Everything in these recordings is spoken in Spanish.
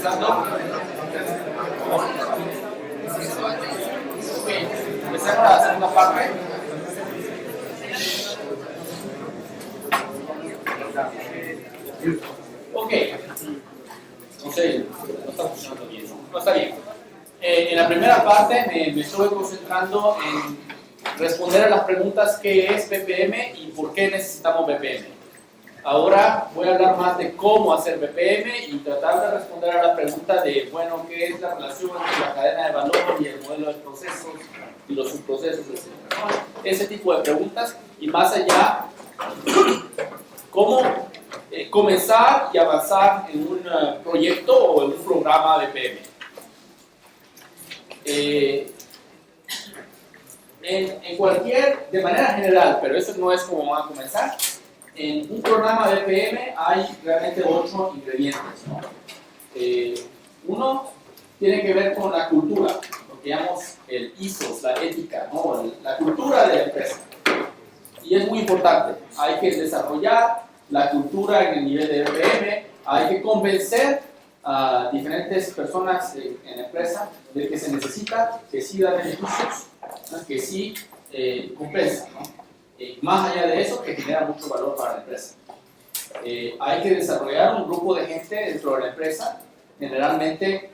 Empezando. Empezamos la segunda parte. Ok. No sé, no está funcionando bien. No está bien. En la primera parte me estuve concentrando en responder a las preguntas qué es BPM y por qué necesitamos BPM. Ahora voy a hablar más de cómo hacer BPM y tratar de responder a la pregunta de, bueno, qué es la relación entre la cadena de valor y el modelo de procesos y los subprocesos, etc. Ese tipo de preguntas y más allá, cómo comenzar y avanzar en un proyecto o en un programa BPM. En cualquier, de manera general, pero eso no es como van a comenzar. En un programa de BPM hay realmente 8 ingredientes, ¿no? Uno tiene que ver con la cultura, lo que llamamos el ethos, la ética, ¿no? La cultura de la empresa. Y es muy importante, hay que desarrollar la cultura en el nivel de BPM, hay que convencer a diferentes personas en la empresa de que se necesita, que sí da beneficios, ¿no? Que sí compensa, ¿no? Más allá de eso, que genera mucho valor para la empresa. Hay que desarrollar un grupo de gente dentro de la empresa, generalmente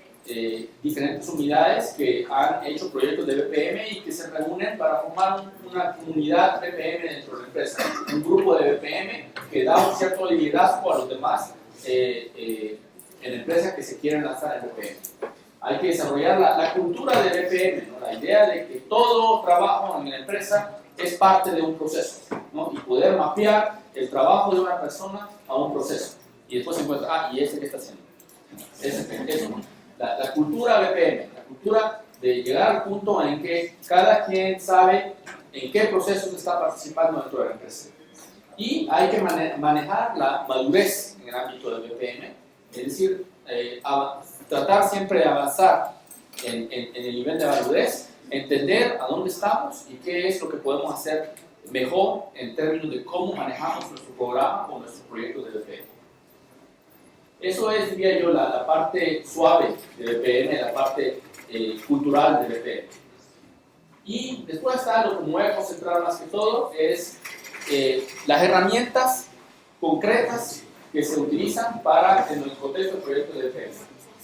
diferentes unidades que han hecho proyectos de BPM y que se reúnen para formar una comunidad BPM dentro de la empresa. Un grupo de BPM que da un cierto liderazgo a los demás en la empresa que se quieren lanzar en BPM. Hay que desarrollar la cultura de BPM, ¿no? La idea de que todo trabajo en la empresa es parte de un proceso, ¿no? Y poder mapear el trabajo de una persona a un proceso. Y después se encuentra, ¿y ese qué está haciendo? Eso, ¿no? La cultura BPM, la cultura de llegar al punto en que cada quien sabe en qué procesos está participando dentro de la empresa. Y hay que manejar la madurez en el ámbito de BPM, es decir, tratar siempre de avanzar en el nivel de madurez, entender a dónde estamos y qué es lo que podemos hacer mejor en términos de cómo manejamos nuestro programa o nuestros proyectos de BPM. Eso es, diría yo, la parte suave de BPM, la parte cultural de BPM. Y después está lo que me voy a concentrar más que todo, es las herramientas concretas que se utilizan para en el contexto de proyectos de BPM.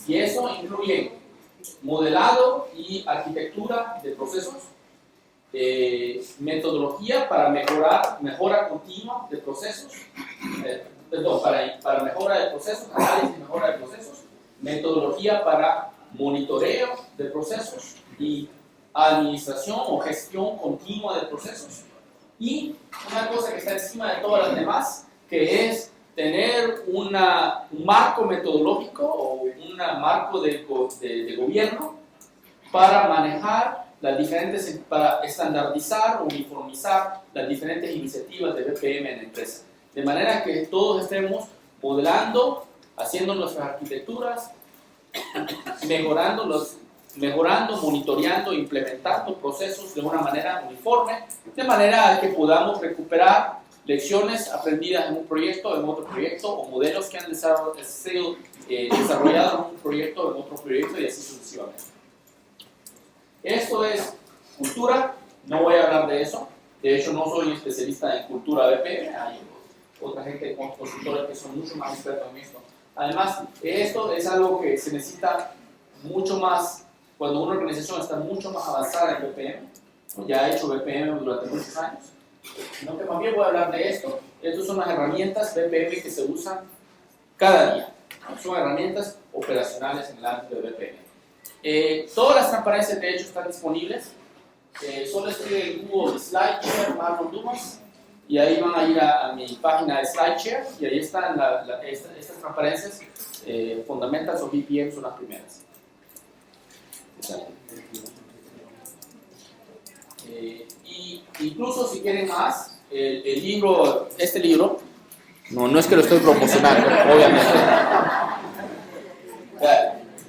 Y eso incluye modelado y arquitectura de procesos, metodología para mejora continua de procesos, para mejora de procesos, análisis y mejora de procesos, metodología para monitoreo de procesos y administración o gestión continua de procesos. Y una cosa que está encima de todas las demás, que es tener un marco metodológico o un marco de gobierno para manejar las diferentes, para estandarizar o uniformizar las diferentes iniciativas de BPM en la empresa. De manera que todos estemos modelando, haciendo nuestras arquitecturas, mejorando, monitoreando, implementando procesos de una manera uniforme, de manera que podamos recuperar lecciones aprendidas en un proyecto, en otro proyecto, o modelos que han sido desarrollados en un proyecto, en otro proyecto, y así sucesivamente. Esto es cultura, no voy a hablar de eso. De hecho, no soy especialista en cultura BPM, hay otra gente, consultores que son mucho más expertos en esto. Además, esto es algo que se necesita mucho más cuando una organización está mucho más avanzada en BPM, ya ha hecho BPM durante muchos años, sino que también voy a hablar de esto. Estas son las herramientas BPM que se usan cada día, ¿no? Son herramientas operacionales en el ámbito de BPM. Todas las transparencias de hecho están disponibles, solo escribe en Google SlideShare Marlon Dumas y ahí van a ir a mi página de SlideShare y ahí están estas transparencias. Fundamentals of BPM son las primeras. Y incluso si quieren más, el libro, este libro, no es que lo estoy promocionando, obviamente.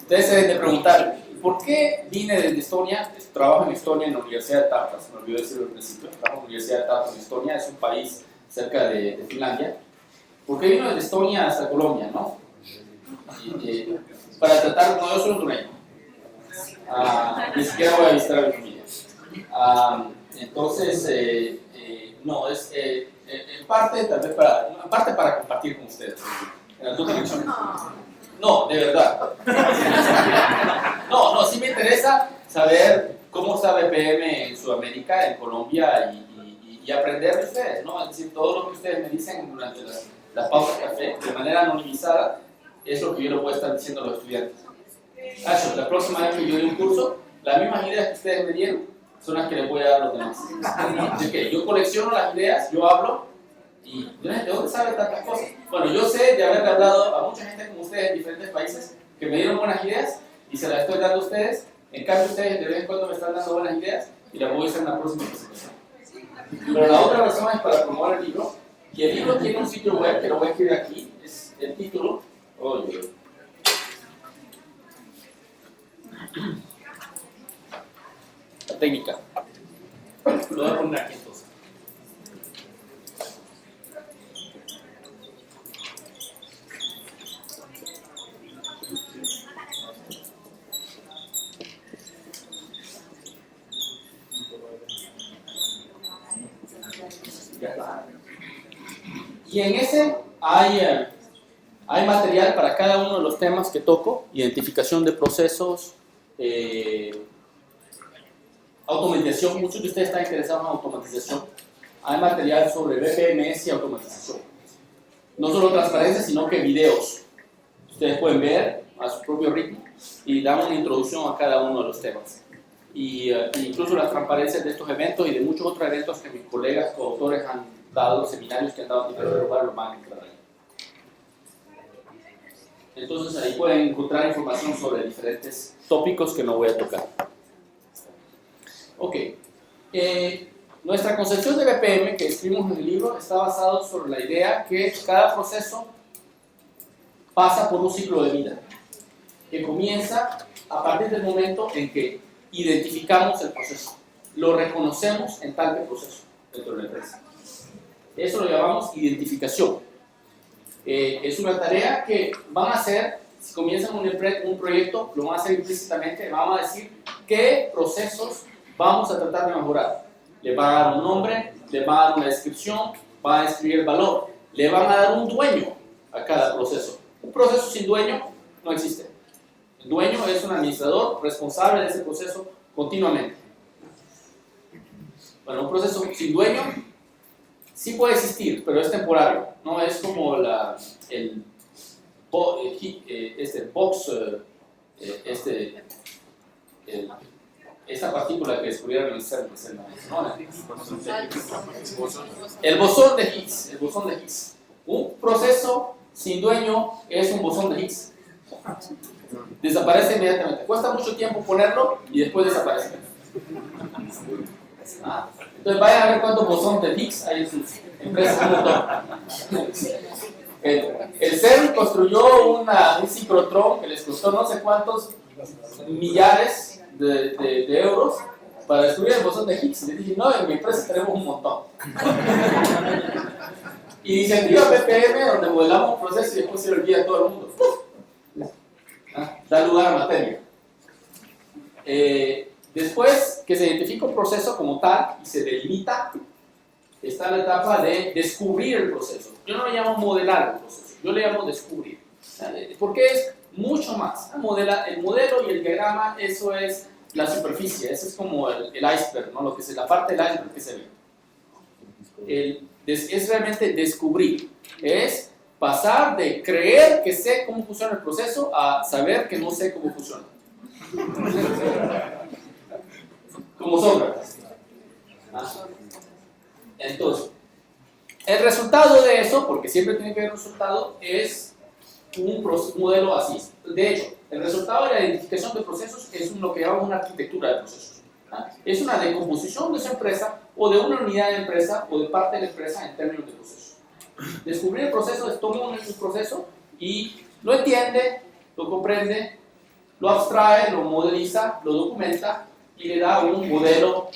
Ustedes se deben de preguntar, ¿por qué vine desde Estonia? Trabajo en Estonia en la Universidad de Tartas, me olvidé decirlo al principio, trabajo en la Universidad de Tartas en Estonia, es un país cerca de Finlandia. ¿Por qué vino desde Estonia hasta Colombia, no? Para tratar no, yo soy hondureño. Ni siquiera voy a visitar a mi familia. Entonces, no, es en parte, tal vez para compartir con ustedes. No, de verdad. No, sí me interesa saber cómo está BPM en Sudamérica, en Colombia y aprender de ustedes, ¿no? Es decir, todo lo que ustedes me dicen durante las pausas de café, de manera anonimizada, es lo que yo les voy a estar diciendo a los estudiantes. La próxima vez que yo dé un curso, las mismas ideas que ustedes me dieron son las que les voy a dar a los demás. Así que yo colecciono las ideas, yo hablo, y ¿de dónde saben tantas cosas? Bueno, yo sé de haberle hablado a mucha gente como ustedes en diferentes países que me dieron buenas ideas y se las estoy dando a ustedes. En cambio, ustedes de vez en cuando me están dando buenas ideas y las voy a hacer en la próxima presentación. Pero la otra razón es para promover el libro. Y el libro tiene un sitio web que lo voy a escribir aquí. Es el título. La técnica. Lo voy a poner aquí entonces. Y en ese hay material para cada uno de los temas que toco: identificación de procesos, automatización. Muchos de ustedes están interesados en automatización. Hay material sobre BPMS y automatización. No solo transparencia, sino que videos. Ustedes pueden ver a su propio ritmo y damos una introducción a cada uno de los temas. Y incluso las transparencias de estos eventos y de muchos otros eventos que mis colegas coautores han dado, seminarios que han dado en diferentes lugares, los van a encontrar ahí. Entonces ahí pueden encontrar información sobre diferentes tópicos que no voy a tocar. Ok. Nuestra concepción de BPM que escribimos en el libro está basada sobre la idea que cada proceso pasa por un ciclo de vida que comienza a partir del momento en que identificamos el proceso, lo reconocemos en tal que proceso dentro de la empresa. Eso lo llamamos identificación. Es una tarea que van a hacer, si comienzan un proyecto, lo van a hacer implícitamente, van a decir qué procesos vamos a tratar de mejorar. Le van a dar un nombre, le van a dar una descripción, van a describir el valor, le van a dar un dueño a cada proceso. Un proceso sin dueño no existe. El dueño es un administrador responsable de ese proceso continuamente. Bueno, un proceso sin dueño sí puede existir, pero es temporario. No es como esta partícula que descubrieron en el CERN, ¿no? El bosón de Higgs. El bosón de Higgs. Un proceso sin dueño es un bosón de Higgs. Desaparece inmediatamente. Cuesta mucho tiempo ponerlo y después desaparece. Entonces vayan a ver cuántos bosones de Higgs hay en sus empresas. El CERN construyó un ciclotrón que les costó no sé cuántos millares de euros para descubrir el bosón de Higgs. Les dije, no, en mi empresa tenemos un montón. Iniciativa BPM, donde modelamos un proceso y después se lo olvida a todo el mundo. Da lugar a materia. Después que se identifica un proceso como tal y se delimita, está la etapa de descubrir el proceso. Yo no le llamo modelar el proceso, yo le llamo descubrir. Porque es mucho más. El modelo y el diagrama, eso es la superficie, eso es como el iceberg, ¿no? Lo que es la parte del iceberg que se ve. Es realmente descubrir, es pasar de creer que sé cómo funciona el proceso a saber que no sé cómo funciona. Como Sócrates. Entonces, el resultado de eso, porque siempre tiene que haber un resultado, es un modelo así. De hecho, el resultado de la identificación de procesos es lo que llamamos una arquitectura de procesos. Es una decomposición de esa empresa o de una unidad de empresa o de parte de la empresa en términos de procesos. Descubrir el proceso es tomar un proceso y lo entiende, lo comprende, lo abstrae, lo modeliza, lo documenta y le da un modelo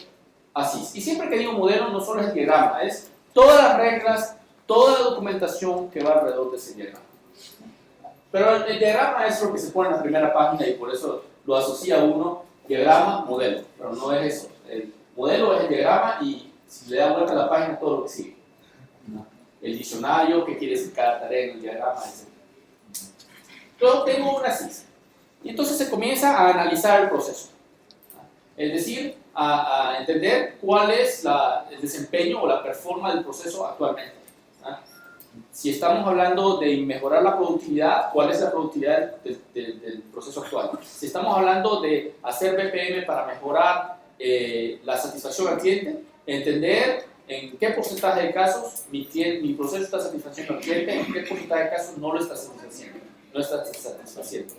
así. Y siempre que digo modelo no solo es el diagrama, es todas las reglas, toda la documentación que va alrededor de ese diagrama. Pero el diagrama es lo que se pone en la primera página y por eso lo asocia uno, diagrama, modelo, pero no es eso. El modelo es el diagrama y si le da vuelta a la página todo lo que sigue. El diccionario, qué quiere decir cada tarea en el diagrama, etc. Luego tengo una CIS. Y entonces se comienza a analizar el proceso. Es decir, a entender cuál es el desempeño o la performance del proceso actualmente. Si estamos hablando de mejorar la productividad, ¿cuál es la productividad del proceso actual? Si estamos hablando de hacer BPM para mejorar la satisfacción al cliente, entender en qué porcentaje de casos mi proceso está satisfaciendo al cliente, en qué porcentaje de casos no lo está satisfaciendo. No está satisfaciendo.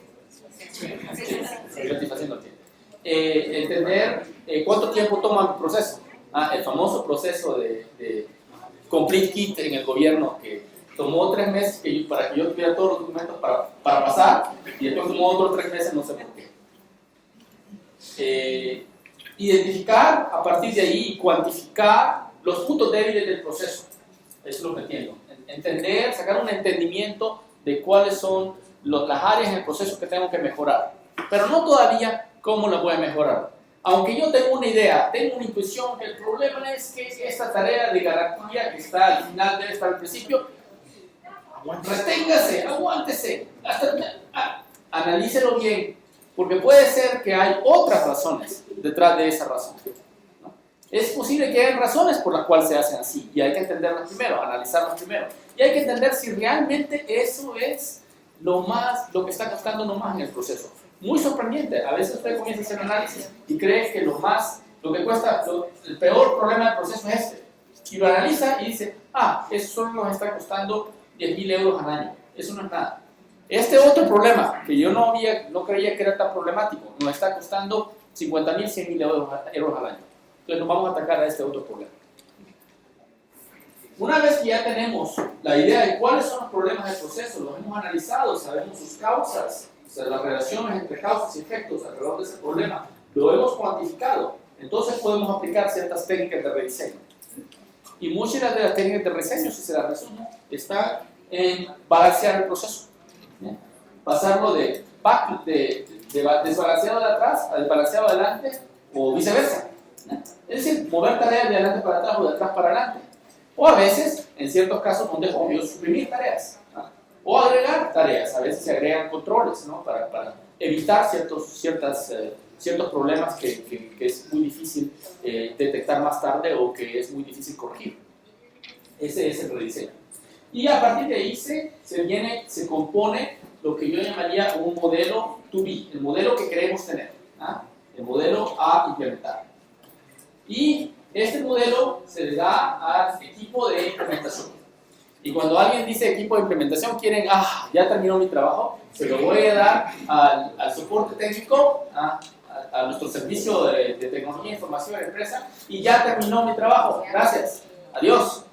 Satisfaciendo al cliente. Entender cuánto tiempo toma mi proceso. El famoso proceso de Complete Kit en el gobierno que tomó 3 meses para que yo tuviera todos los documentos para pasar y después tomó otros 3 meses, no sé por qué. Identificar a partir de ahí y cuantificar los puntos débiles del proceso. Eso es lo que entiendo. Entender, sacar un entendimiento de cuáles son las áreas en el proceso que tengo que mejorar. Pero no todavía cómo las voy a mejorar. Aunque yo tengo una idea, tengo una intuición, el problema es que esta tarea de garantía que está al final debe estar al principio. Reténgase, aguántese, analícelo bien, porque puede ser que hay otras razones detrás de esa razón. ¿No? Es posible que haya razones por las cuales se hacen así, y hay que entenderlas primero, analizarlas primero, y hay que entender si realmente eso es lo que está costando más en el proceso. Muy sorprendente, a veces usted comienza a hacer análisis y cree que lo que cuesta, el peor problema del proceso es este, y lo analiza y dice, eso solo nos está costando 10.000 euros al año, eso no es nada. Este otro problema, que yo no creía que era tan problemático, nos está costando 50.000, 100.000 euros al año. Entonces nos vamos a atacar a este otro problema. Una vez que ya tenemos la idea de cuáles son los problemas del proceso, los hemos analizado, sabemos sus causas, o sea, las relaciones entre causas y efectos alrededor de ese problema, lo hemos cuantificado, entonces podemos aplicar ciertas técnicas de rediseño. Y muchas de las técnicas de rediseño, si se las resumo, están en balancear el proceso. Pasarlo de desbalanceado de atrás a desbalanceado adelante o viceversa. Es decir, mover tareas de adelante para atrás o de atrás para adelante. O a veces, en ciertos casos, donde es obvio, suprimir tareas. O agregar tareas. A veces se agregan controles, ¿no? para evitar ciertos problemas que es muy difícil detectar más tarde o que es muy difícil corregir. Ese es el rediseño. Y a partir de ahí se compone lo que yo llamaría un modelo to be, el modelo que queremos tener, el modelo a implementar. Y este modelo se le da al equipo de implementación. Y cuando alguien dice equipo de implementación, quieren, ya terminó mi trabajo, se lo voy a dar al soporte técnico, a nuestro servicio de tecnología e información de la empresa, y ya terminó mi trabajo, gracias, adiós.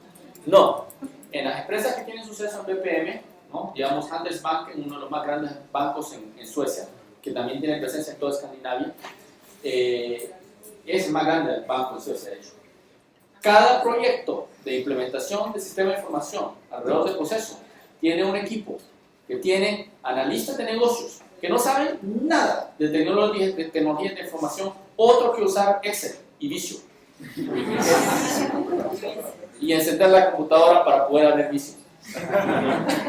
No, en las empresas que tienen suceso en BPM, ¿no? Digamos Handelsbanken, uno de los más grandes bancos en Suecia, que también tiene presencia en toda Escandinavia, es el más grande banco en Suecia, de hecho. Cada proyecto de implementación de sistema de información alrededor del proceso tiene un equipo que tiene analistas de negocios que no saben nada de tecnología de información, otro que usar Excel y Visio. Y encender la computadora para poder ver Visio.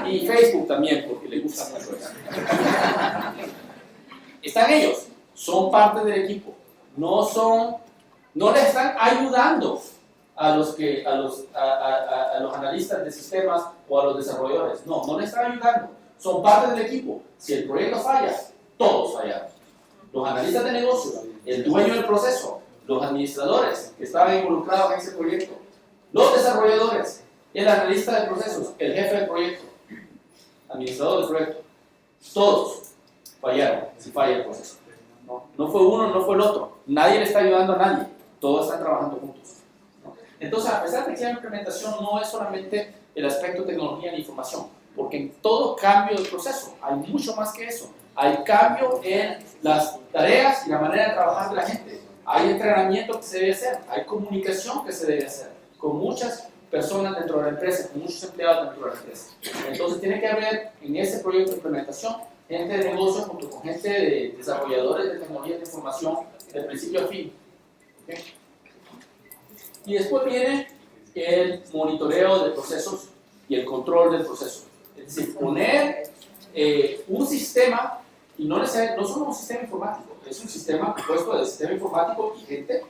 Y Facebook también, porque le gusta mucho eso. Están ellos, son parte del equipo, no le están ayudando a los analistas de sistemas o a los desarrolladores. No le están ayudando, son parte del equipo. Si el proyecto falla, todos fallamos. Los analistas de negocios, el dueño del proceso, los administradores que estaban involucrados en ese proyecto, los desarrolladores, el analista de procesos, el jefe del proyecto, administrador del proyecto, todos fallaron si falla el proceso. No fue uno, no fue el otro. Nadie le está ayudando a nadie. Todos están trabajando juntos. Entonces, a pesar de que la implementación no es solamente el aspecto de tecnología de información, porque en todo cambio de proceso hay mucho más que eso. Hay cambio en las tareas y la manera de trabajar de la gente. Hay entrenamiento que se debe hacer, hay comunicación que se debe hacer con muchas personas dentro de la empresa, con muchos empleados dentro de la empresa. Entonces tiene que haber en ese proyecto de implementación gente de negocio junto con gente de desarrolladores de tecnologías de información de principio a fin. ¿Okay? Y después viene el monitoreo de procesos y el control del proceso. Es decir, poner un sistema, y no solo un sistema informático, es un sistema compuesto de sistema informático y gente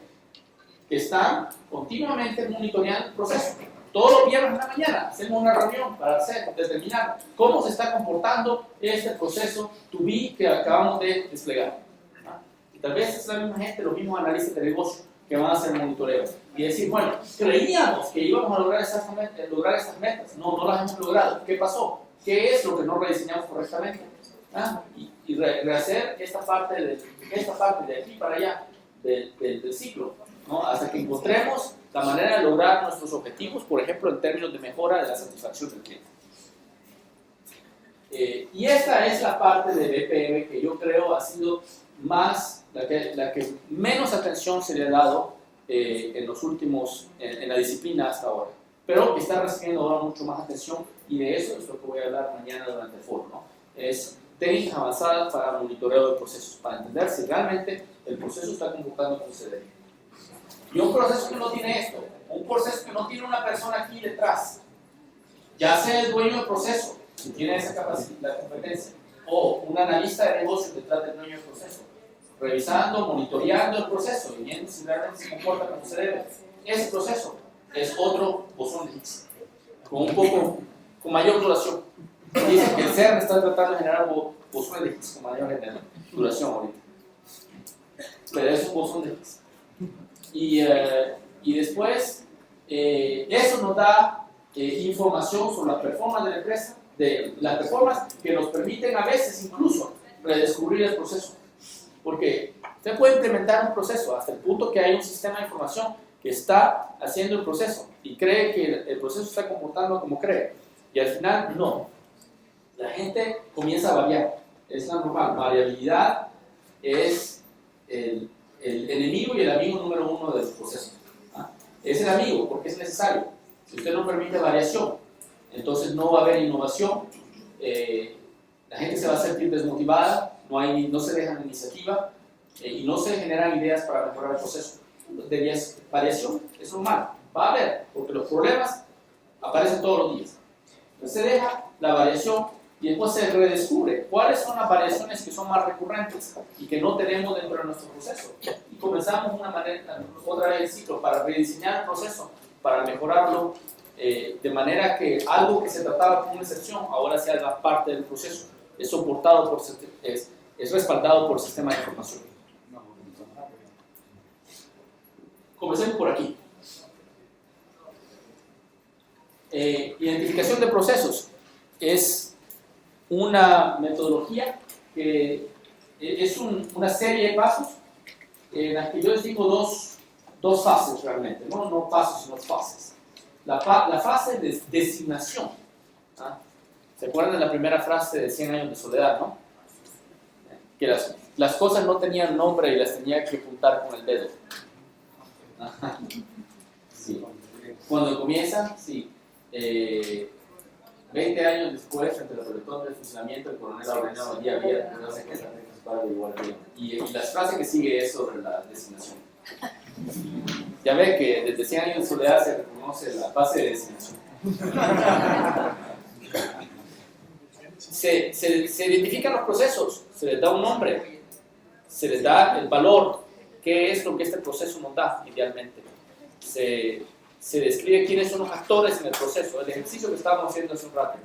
que están continuamente monitoreando el proceso. Todos los viernes en la mañana hacemos una reunión para determinar cómo se está comportando este proceso to be que acabamos de desplegar. ¿Ah? Y tal vez es la misma gente, los mismos analistas de negocio que van a hacer el monitoreo y decir, bueno, creíamos que íbamos a lograr estas metas, no las hemos logrado, ¿qué pasó? ¿Qué es lo que no rediseñamos correctamente? ¿Ah? Y rehacer esta parte de aquí para allá del ciclo, ¿no? Hasta que encontremos la manera de lograr nuestros objetivos, por ejemplo, en términos de mejora de la satisfacción del cliente. Y esta es la parte de BPM que yo creo ha sido más la que menos atención se le ha dado en la disciplina hasta ahora, pero que está recibiendo ahora mucho más atención, y de eso es lo que voy a hablar mañana durante el foro, ¿no? Es técnicas avanzadas para monitoreo de procesos, para entender si realmente el proceso está comportando como se debe. Y un proceso que no tiene esto, un proceso que no tiene una persona aquí detrás, ya sea el dueño del proceso, si tiene esa capacidad, la competencia, o un analista de negocio detrás del dueño del proceso, revisando, monitoreando el proceso y viendo si realmente se comporta como se debe. Ese proceso es otro bosón de Higgs, con mayor duración. Dicen que el CERN está tratando de generar bosones de Higgs con mayor duración ahorita. Pero es un bosón de Higgs. Y después, eso nos da información sobre la performance de la empresa, de las performance que nos permiten a veces incluso redescubrir el proceso. Porque usted puede implementar un proceso hasta el punto que hay un sistema de información que está haciendo el proceso y cree que el proceso está comportando como cree. Y al final, no. La gente comienza a variar. Es la normal. Variabilidad es el enemigo y el amigo número uno del proceso. ¿Ah? Es el amigo porque es necesario. Si usted no permite variación, entonces no va a haber innovación. La gente se va a sentir desmotivada. No se dejan iniciativa y no se generan ideas para mejorar el proceso. Variación es normal, va a haber, porque los problemas aparecen todos los días. Entonces se deja la variación y después se redescubre cuáles son las variaciones que son más recurrentes y que no tenemos dentro de nuestro proceso. Y comenzamos otra vez el ciclo para rediseñar el proceso, para mejorarlo, de manera que algo que se trataba como una excepción ahora se haga parte del proceso. Es soportado es respaldado por el sistema de información. Comencemos por aquí. Identificación de procesos es una metodología que es una serie de pasos en las que yo les digo dos fases realmente, no pasos sino fases. La fase de designación. ¿Ah? ¿Se acuerdan de la primera frase de 100 años de soledad, no? Que las cosas no tenían nombre y las tenía que apuntar con el dedo. Ajá. Sí. Cuando comienza, sí. 20 años después, entre el pelotón del funcionamiento, el coronel ordenó el día a día, no sé qué es igual bien. Y la frase que sigue es sobre la designación. Ya ve que desde 100 años de soledad se reconoce la fase de designación. Se identifican los procesos, se les da un nombre, se les da el valor, qué es lo que este proceso nos da idealmente. Se describe quiénes son los actores en el proceso, el ejercicio que estábamos haciendo hace un rato,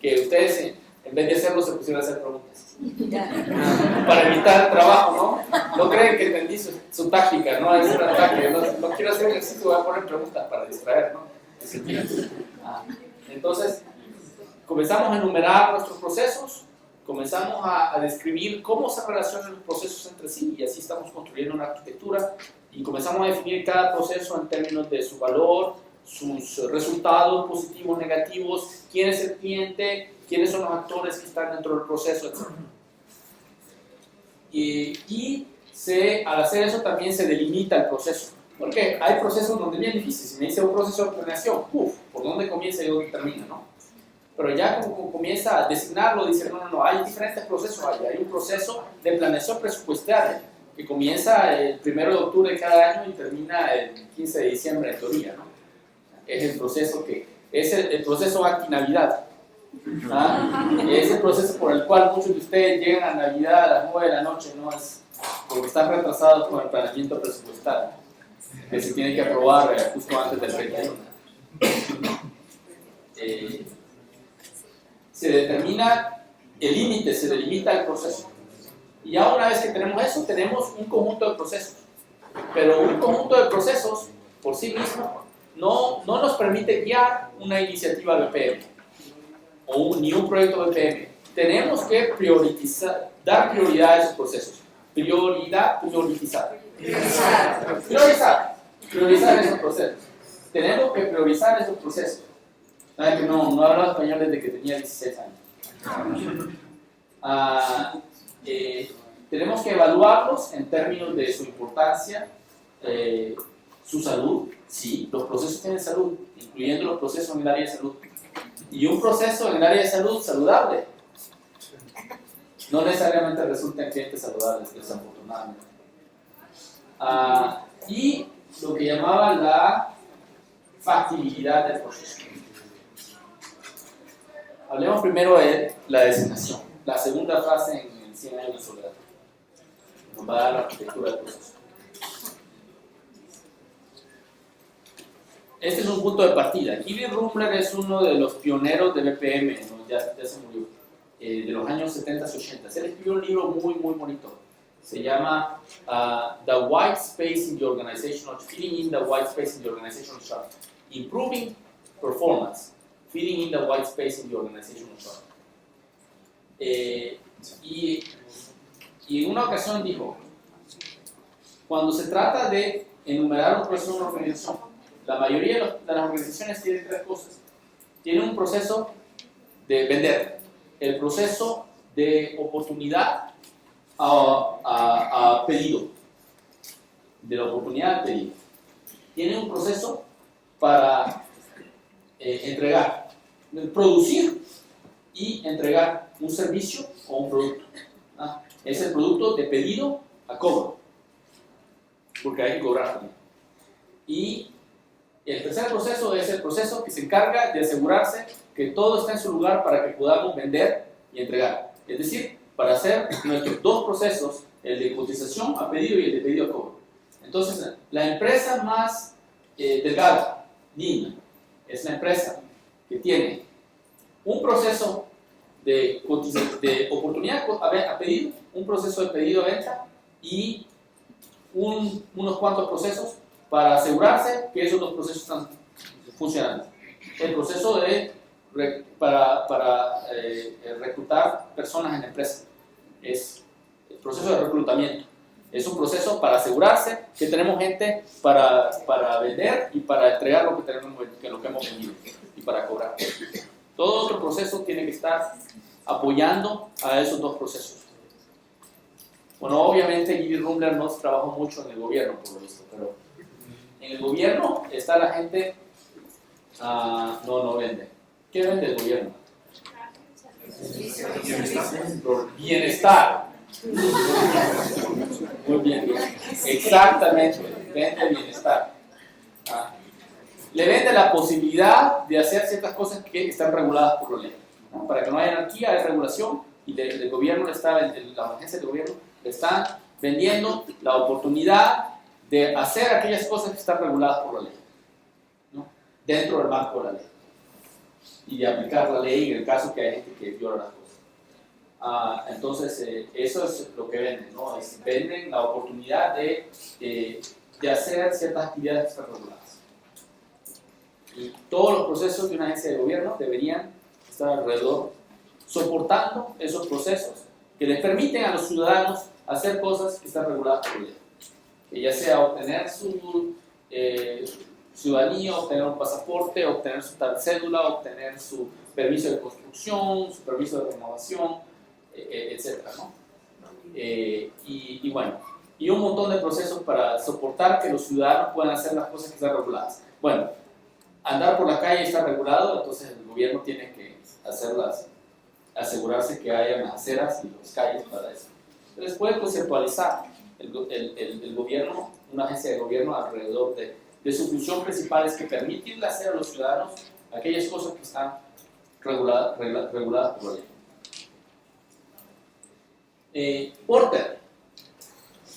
que ustedes en vez de hacerlo se pusieron a hacer preguntas. Para evitar el trabajo, ¿no? No creen que entendí su táctica, ¿no? Es una táctica, no quiero hacer ejercicio, voy a poner preguntas para distraer, ¿no? Entonces, comenzamos a enumerar nuestros procesos, comenzamos a describir cómo se relacionan los procesos entre sí y así estamos construyendo una arquitectura y comenzamos a definir cada proceso en términos de su valor, sus resultados positivos, negativos, quién es el cliente, quiénes son los actores que están dentro del proceso, etc. Y al hacer eso también se delimita el proceso. Porque hay procesos donde es bien difícil. Si me dice un proceso de planeación, ¿por dónde comienza y dónde termina, no? Pero ya como comienza a designarlo, dice, no, hay diferentes procesos. Hay un proceso de planeación presupuestaria que comienza el 1 de octubre de cada año y termina el 15 de diciembre en teoría, ¿no? Es el proceso que es el proceso anti-Navidad. Es el proceso por el cual muchos de ustedes llegan a Navidad a las 9 de la noche, ¿no? Es porque están retrasados con el planeamiento presupuestario, que se tiene que aprobar justo antes del 31. Se determina el límite, se delimita el proceso. Y ya una vez que tenemos eso, tenemos un conjunto de procesos. Pero un conjunto de procesos, por sí mismo, no nos permite guiar una iniciativa BPM ni un proyecto BPM. Tenemos que priorizar, dar prioridad a esos procesos. Prioridad, priorizar. Priorizar esos procesos. Tenemos que priorizar esos procesos. ¿Saben que no hablaba español desde que tenía 16 años? Tenemos que evaluarlos en términos de su importancia, su salud. Sí, los procesos tienen salud, incluyendo los procesos en el área de salud. Y un proceso en el área de salud saludable no necesariamente resulta en clientes saludables, desafortunadamente. Y lo que llamaba la factibilidad del proceso. Hablemos primero de la designación, la segunda fase en el 100 años de soledad. Nos va a dar la arquitectura del proceso. Este es un punto de partida. Gilly Rummler es uno de los pioneros del BPM, ¿no? ya se murió, de los años 70 y 80. Él escribió un libro muy bonito. Se llama The White Space in the Organizational, Filling in the White Space in the Organizational Chart. Improving Performance, Filling in the White Space in the Organizational Chart. Y en una ocasión dijo, cuando se trata de enumerar un proceso de una organización, la mayoría de las organizaciones tienen tres cosas. Tienen un proceso de vender, el proceso de oportunidad a pedido, de la oportunidad al pedido. Tienen un proceso para entregar, producir y entregar un servicio o un producto. Es el producto de pedido a cobro, porque hay que cobrar también. Y el tercer proceso es el proceso que se encarga de asegurarse que todo está en su lugar para que podamos vender y entregar. Es decir, para hacer nuestros dos procesos, el de cotización a pedido y el de pedido a cobro. Entonces, la empresa más delgada, lean, es la empresa que tiene un proceso de oportunidad a pedido, un proceso de pedido a venta y unos cuantos procesos para asegurarse que esos dos procesos están funcionando. El proceso para reclutar personas en la empresa es el proceso de reclutamiento. Es un proceso para asegurarse que tenemos gente para vender y para entregar lo que hemos vendido y para cobrar. Todo otro proceso tiene que estar apoyando a esos dos procesos. Bueno, obviamente Gilly Rummler no trabajó mucho en el gobierno, por lo visto, pero en el gobierno está la gente, no vende. ¿Qué vende el gobierno? Bienestar. Muy bien, exactamente, vende bienestar. Le vende la posibilidad de hacer ciertas cosas que están reguladas por la ley. Para que no haya anarquía, hay regulación y el gobierno las agencias de gobierno le están vendiendo la oportunidad de hacer aquellas cosas que están reguladas por la ley, ¿no? Dentro del marco de la ley, y de aplicar la ley en el caso que hay gente que viola las cosas. Entonces, eso es lo que venden, ¿no? Venden la oportunidad de hacer ciertas actividades que están reguladas. Y todos los procesos de una agencia de gobierno deberían estar alrededor, soportando esos procesos que les permiten a los ciudadanos hacer cosas que están reguladas por ley. Que ya sea obtener su ciudadanía, obtener un pasaporte, obtener su tal cédula, obtener su permiso de construcción, su permiso de renovación, etc., ¿no? Y bueno, y un montón de procesos para soportar que los ciudadanos puedan hacer las cosas que están reguladas. Bueno, andar por la calle está regulado, entonces el gobierno tiene que asegurarse que haya las aceras y las calles para eso. Entonces puede conceptualizar el gobierno, una agencia de gobierno alrededor de su función principal, es que permitirle hacer a los ciudadanos aquellas cosas que están reguladas por la ley. Porter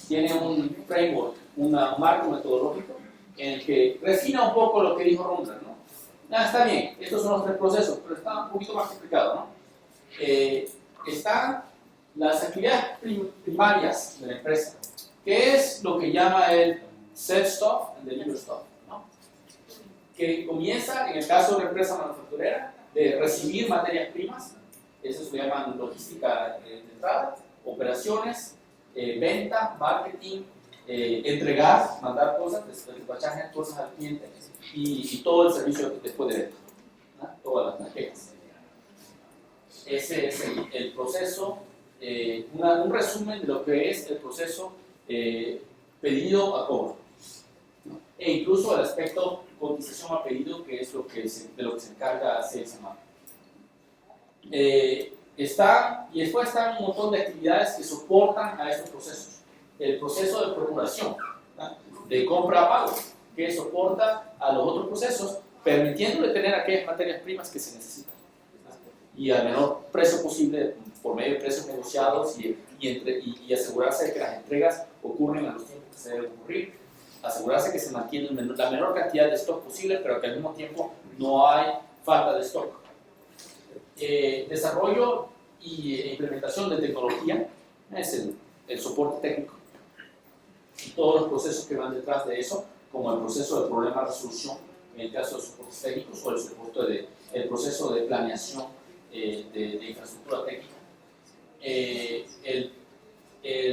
tiene un framework, un marco metodológico en el que refina un poco lo que dijo Rundgren, ¿no? Está bien, estos son los 3 procesos, pero está un poquito más complicado, ¿no? Están las actividades primarias de la empresa, que es lo que llama el set stuff and deliver stuff, ¿no? Que comienza, en el caso de la empresa manufacturera, de recibir materias primas, eso se llama logística de entrada, operaciones, venta, marketing, entregar, mandar cosas, despachaje de cosas al cliente y todo el servicio después de venta, ¿no? Todas las quejas. Ese es el proceso, un resumen de lo que es el proceso pedido a cobro, ¿no? E incluso el aspecto cotización a pedido, que es de lo que se encarga Sales and Marketing. Y después están un montón de actividades que soportan a estos procesos. El proceso de procuración, ¿no? De compra a pago, que soporta a los otros procesos, permitiéndole tener aquellas materias primas que se necesitan, ¿no? Y al menor precio posible, por medio de precios negociados y asegurarse de que las entregas ocurren a los tiempos que se deben ocurrir, asegurarse que se mantiene la menor cantidad de stock posible, pero que al mismo tiempo no hay falta de stock. Desarrollo e implementación de tecnología es el soporte técnico y todos los procesos que van detrás de eso, como el proceso de problema resolución en el caso de soportes técnicos o el proceso de planeación de infraestructura técnica.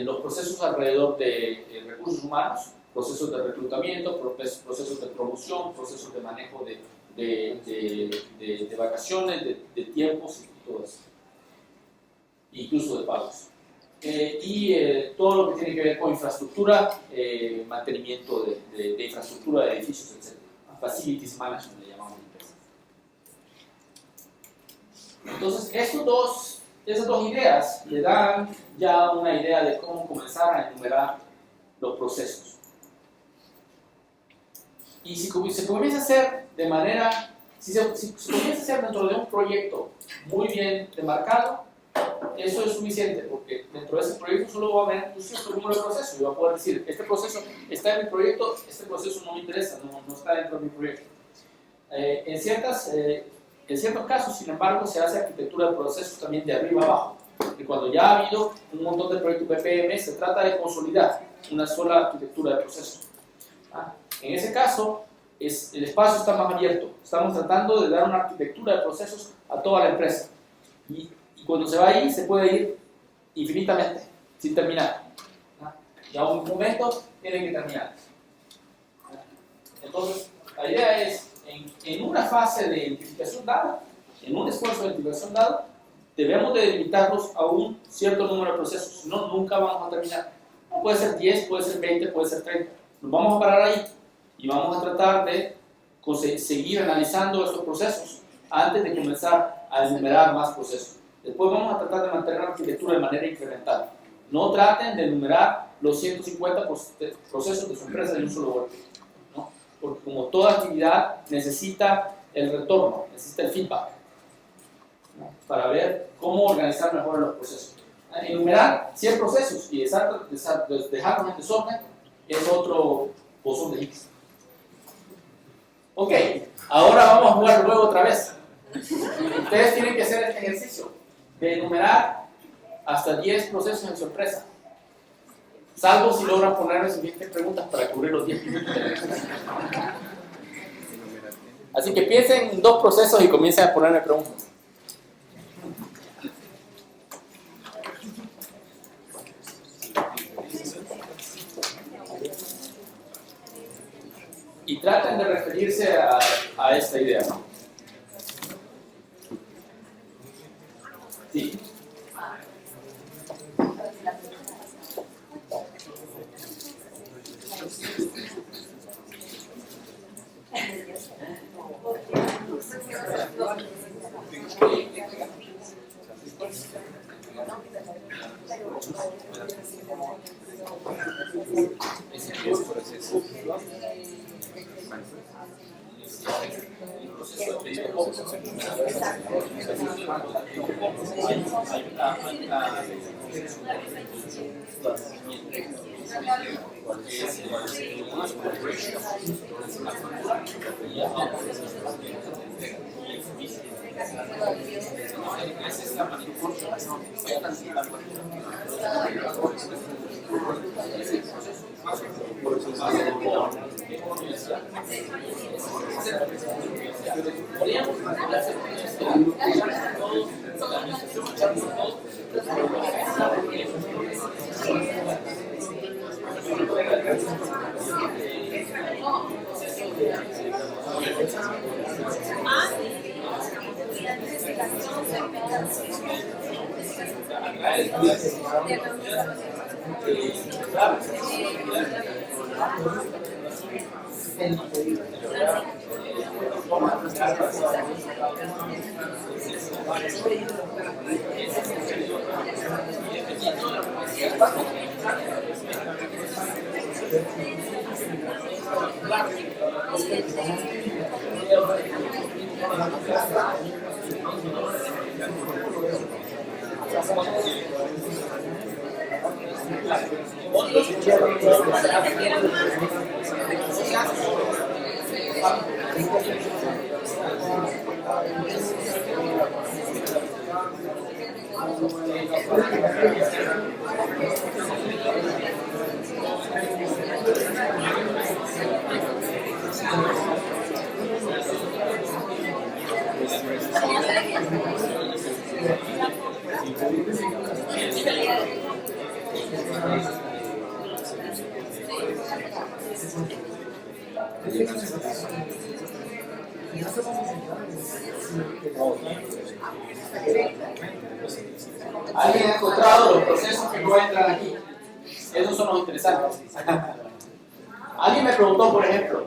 Los procesos alrededor de recursos humanos, procesos de reclutamiento, procesos de promoción, procesos de manejo de vacaciones, de tiempos y todo eso, incluso de pagos. Todo lo que tiene que ver con infraestructura, mantenimiento de infraestructura de edificios, etc. Facilities management le llamamos en inglés. Entonces, esas dos ideas le dan ya una idea de cómo comenzar a enumerar los procesos. Y si se comienza a hacer de manera, si se comienza a hacer dentro de un proyecto muy bien demarcado, eso es suficiente, porque dentro de ese proyecto solo va a haber un cierto número de procesos y va a poder decir, este proceso está en mi proyecto, este proceso no me interesa, no está dentro de mi proyecto. En ciertos casos, sin embargo, se hace arquitectura de procesos también de arriba abajo. Y cuando ya ha habido un montón de proyectos BPM, se trata de consolidar una sola arquitectura de procesos. En ese caso, el espacio está más abierto. Estamos tratando de dar una arquitectura de procesos a toda la empresa. Y cuando se va ahí, se puede ir infinitamente, sin terminar. Y a un momento tiene que terminar. Entonces, la idea es, en una fase de identificación dada, en un esfuerzo de identificación dado, debemos de limitarlos a un cierto número de procesos, si no, nunca vamos a terminar. Puede ser 10, puede ser 20, puede ser 30. Nos vamos a parar ahí y vamos a tratar de seguir analizando estos procesos antes de comenzar a enumerar más procesos. Después vamos a tratar de mantener la arquitectura de manera incremental. No traten de enumerar los 150 procesos de su empresa de un solo golpe, ¿no? Porque como toda actividad necesita el retorno, necesita el feedback, ¿no? Para ver cómo organizar mejor los procesos. Enumerar 100 procesos y dejarlos en desorden es otro bosón de Higgs. Ok, ahora vamos a jugar luego otra vez. Ustedes tienen que hacer este ejercicio de enumerar hasta 10 procesos en su empresa, salvo si logran ponerme suficientes preguntas para cubrir los 10 minutos de la ejercicio. Así que piensen en 2 procesos y comiencen a ponerme preguntas. Y traten de referirse a esta idea, ¿no? Sí. ¿Alguien ha encontrado los procesos que no entran aquí? Esos son los interesantes. Alguien me preguntó, por ejemplo,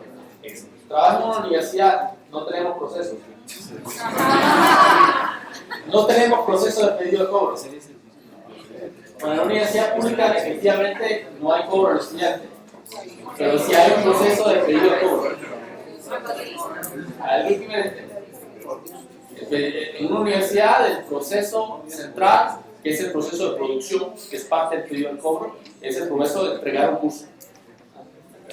trabajo en una universidad, no tenemos procesos. No tenemos proceso de pedido de cobro. Bueno, en la universidad pública efectivamente no hay cobro al estudiante, pero sí hay un proceso de pedido de cobro. ¿Alguien que me entiende? En una universidad el proceso central, que es el proceso de producción, que es parte del pedido de cobro, es el proceso de entregar un curso.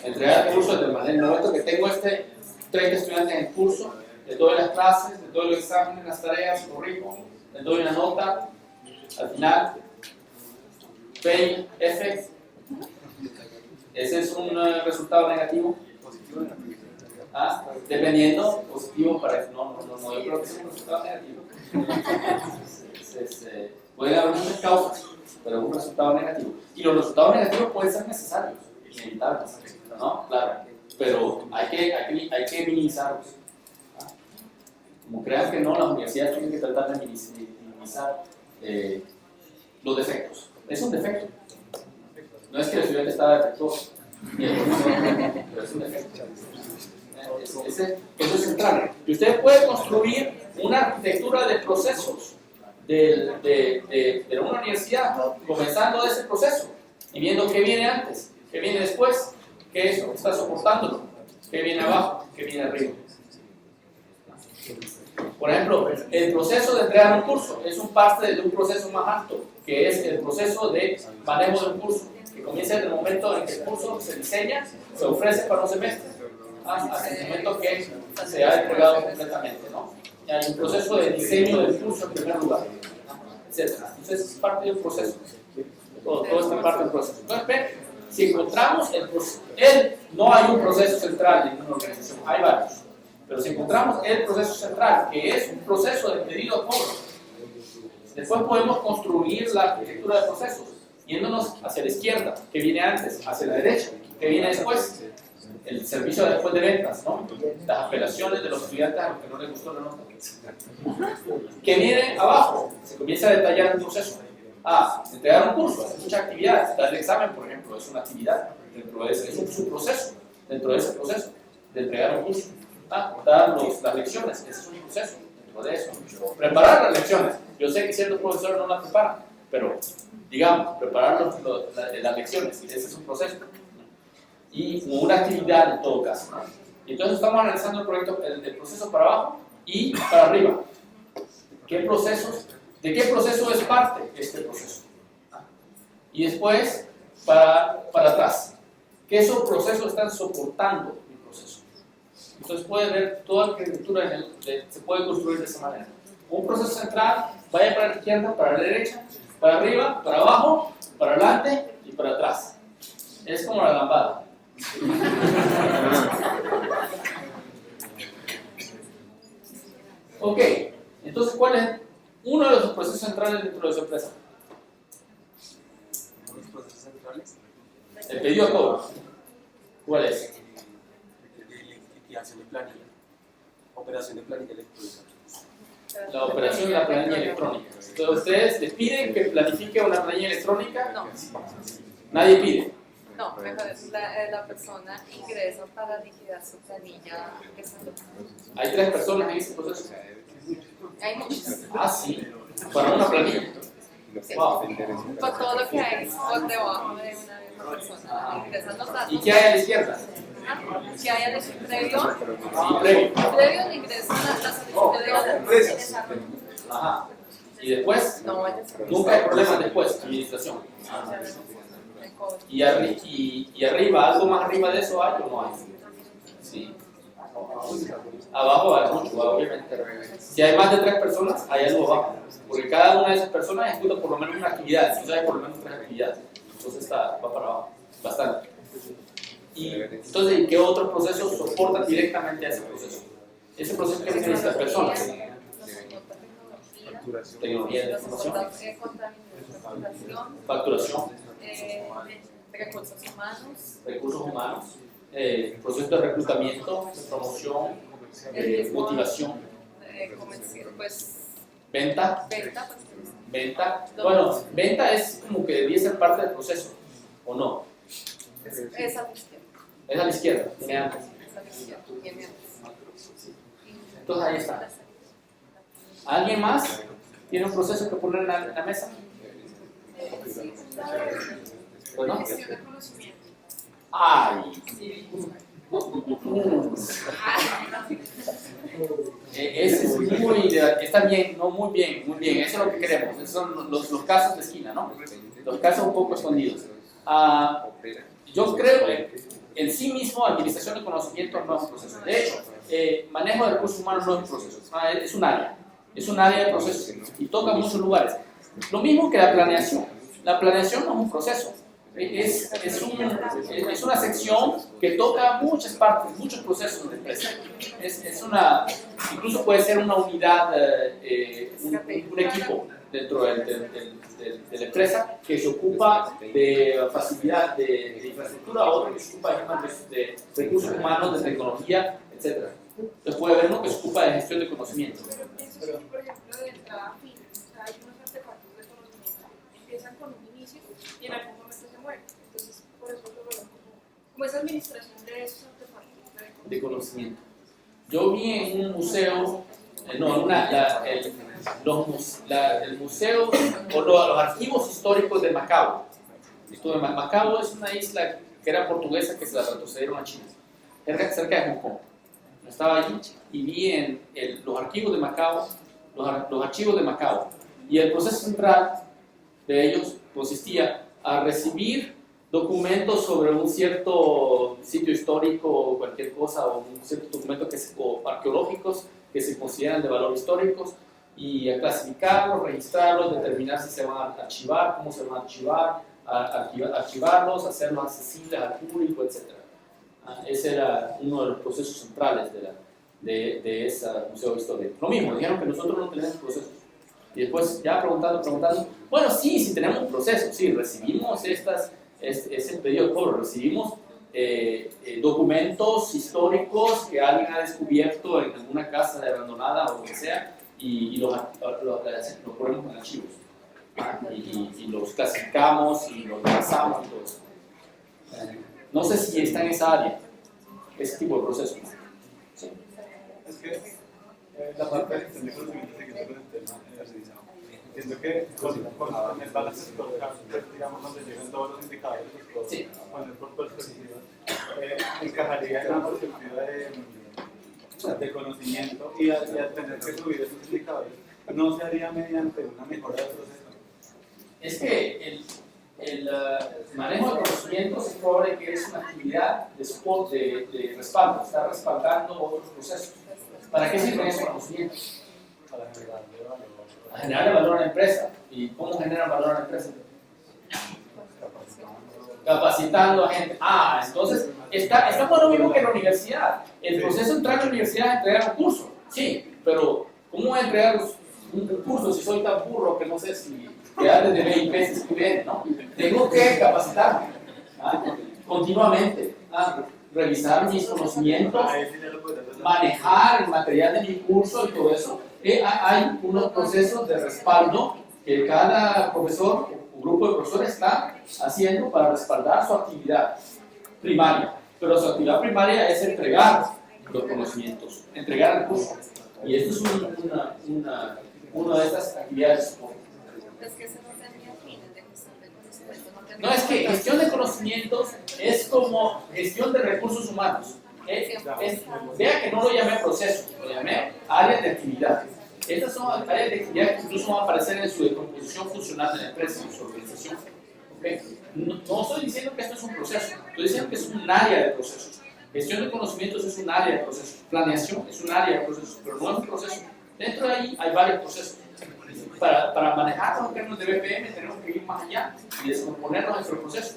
Entregar el curso desde el momento que tengo 30 estudiantes en el curso, les doy las clases, les doy los exámenes, las tareas, corrijo, les doy una nota, al final, pay, F. Ese es un resultado negativo. Dependiendo, positivo para no, yo creo que es un resultado negativo. Puede haber muchas causas, pero es un resultado negativo. Y los resultados negativos pueden ser necesarios, inevitables, ¿no? Claro, pero hay que minimizarlos. Como crean que no, las universidades tienen que tratar de minimizar los defectos. Es un defecto. No es que el estudiante está defectuoso, pero es un defecto. Eso es central. Y usted puede construir una arquitectura de procesos de una universidad, comenzando de ese proceso y viendo qué viene antes, qué viene después, qué es lo que está soportándolo, qué viene abajo, qué viene arriba. Por ejemplo, el proceso de entregar un curso es un parte de un proceso más alto, que es el proceso de manejo del curso, que comienza desde el momento en que el curso se diseña, se ofrece para un semestre, hasta el momento que se ha entregado completamente, ¿no? Y hay un proceso de diseño del curso en primer lugar, etc. Entonces es parte del proceso. Todo está parte del proceso. Entonces, si encontramos no hay un proceso central en una organización, hay varios. Pero si encontramos el proceso central, que es un proceso de pedido de cobro, después podemos construir la arquitectura de procesos, yéndonos hacia la izquierda, que viene antes, hacia la derecha, que viene después. El servicio después de ventas, ¿no? Las apelaciones de los estudiantes a los que no les gustó la nota. Que viene abajo, se comienza a detallar el proceso. Entregar un curso, hacer muchas actividades. Dar el examen, por ejemplo, es una actividad. dentro de ese, es un subproceso dentro de ese proceso de entregar un curso. Dar las lecciones, ese es un proceso dentro de eso. Preparar las lecciones. Yo sé que ciertos profesores no las preparan, pero digamos, preparar las lecciones, ese es un proceso. Y como una actividad en todo caso, ¿no? Y entonces estamos analizando el proceso para abajo y para arriba. ¿De qué proceso es parte este proceso? Y después, para atrás. ¿Qué esos procesos están soportando mi proceso? Entonces puede ver toda la arquitectura se puede construir de esa manera. Un proceso central, vaya para la izquierda, para la derecha, para arriba, para abajo, para adelante y para atrás. Es como la lambada. Ok, entonces ¿cuál es uno de los procesos centrales dentro de su empresa? ¿Los procesos centrales? El pedido a cobro. ¿Cuál es? Liquidación de planilla. Operación de planilla electrónica. La operación de la planilla electrónica. Entonces, ¿ustedes les piden que planifique una planilla electrónica? No. Nadie pide. No, mejor es la persona ingresa para liquidar su planilla de salud. Hay 3 personas en ese proceso. Hay muchas. Ah, sí. Para una planilla. Sí. Wow. Por todo lo que hay por debajo de una misma persona. Ingresan los datos. ¿Y qué hay a la izquierda? Que hay al previo. Sí, previo. Previo ingresan la solicitud de la Ajá. ¿Y después? No vaya a ser. Nunca hay problemas después, administración. ¿Y arriba, algo más arriba de eso hay o no hay? Sí. Abajo hay mucho, obviamente. Si hay más de 3 personas, hay algo abajo. Porque cada una de esas personas ejecuta por lo menos una actividad. Entonces hay por lo menos 3 actividades. Entonces va para abajo. Bastante. Y entonces, ¿qué otros procesos soportan directamente a ese proceso? Ese proceso que necesitan las personas. Tecnología de información. Facturación. Recursos humanos. Proceso de reclutamiento, promoción, motivación. Pues, Venta. venta. Bueno, venta es como que debería ser parte del proceso, ¿o no? Es a la izquierda. Es a la izquierda, tiene antes. Es a la izquierda. Tiene antes. Entonces ahí está. ¿Alguien más tiene un proceso que poner en la mesa? Bueno. ¡Ay! Ese es está bien, no muy bien, muy bien. Eso es lo que queremos. Esos son los casos de esquina, ¿no? Los casos un poco escondidos. Yo creo que en sí mismo administración de conocimiento no es un proceso. De hecho, manejo de recursos humanos no es un proceso, es un área. Es un área de procesos y toca muchos lugares. Lo mismo que la planeación. La planeación no es un proceso. Es una sección que toca muchas partes, muchos procesos de empresa. Incluso puede ser una unidad, un equipo dentro de la empresa que se ocupa de facilidad de infraestructura, otro que se ocupa de recursos humanos, de tecnología, etc. Entonces puede haber uno que se ocupa de gestión de conocimiento. Pero por ejemplo, de entrada a fin, o sea, hay unos artefactos de conocimiento que empiezan con un inicio y en algún momento se mueren. Entonces, por eso lo veo como esa administración de esos artefactos de conocimiento. Yo vi en un museo, el museo o los archivos históricos de Macao. Macao es una isla que era portuguesa que se la retrocedieron a China, cerca de Hong Kong. Estaba allí y vi los archivos de Macao, los archivos de Macao. Y el proceso central de ellos consistía a recibir documentos sobre un cierto sitio histórico o cualquier cosa, o un cierto documento o arqueológicos que se consideran de valor históricos, y a clasificarlos, registrarlos, determinar si se van a archivar, cómo se van a archivar, archivarlos, hacerlos accesibles al público, etc. Ese era uno de los procesos centrales de ese museo histórico. Lo mismo, dijeron que nosotros no tenemos procesos. Y después, ya preguntando, bueno, sí tenemos un proceso, sí, recibimos ese pedido de cobro, recibimos documentos históricos que alguien ha descubierto en alguna casa abandonada o lo que sea, y los ponemos en archivos. Y los clasificamos y los lanzamos y todo eso. No sé si está en esa área, ese tipo de proceso. Sí. Es que la parte de gestión de conocimiento se queda con el tema revisado. Entiendo que con el balance scorecard, digamos, donde llegan todos los indicadores, Sí. poner por perspectiva, encajaría en la perspectiva de conocimiento y al tener que subir esos indicadores, no se haría mediante una mejora del proceso. Es que el manejo de conocimientos es probable que es una actividad de support, de respaldo, está respaldando otros procesos. ¿Para qué sirven esos conocimientos? Para generarle valor. A generar valor a la empresa. ¿Y cómo generan valor a la empresa? Capacitando a gente. Entonces, está por lo mismo que en la universidad. El proceso de entrar a la universidad es entregar un curso. Sí, pero ¿cómo voy a entregar un curso si soy tan burro que no sé si quedar desde BIP se escribe, ¿no? Tengo que capacitarme continuamente, revisar mis conocimientos, manejar el material de mi curso y todo eso. Hay unos procesos de respaldo que cada profesor o grupo de profesores está haciendo para respaldar su actividad primaria. Pero su actividad primaria es entregar los conocimientos, entregar el curso. Y esto es una de estas actividades. Es que se no tenía fines de gestión de conocimiento. No, es que gestión de conocimientos es como gestión de recursos humanos. Vea que no lo llamé proceso, lo llamé áreas de actividad. Estas son áreas de actividad que incluso van a aparecer en su decomposición funcional de la empresa, en su organización. ¿Okay? No estoy diciendo que esto es un proceso, estoy diciendo que es un área de procesos. Gestión de conocimientos es un área de procesos. Planeación es un área de procesos, pero no es un proceso. Dentro de ahí hay varios procesos. Para manejarnos en términos de BPM tenemos que ir más allá y descomponer nuestro proceso.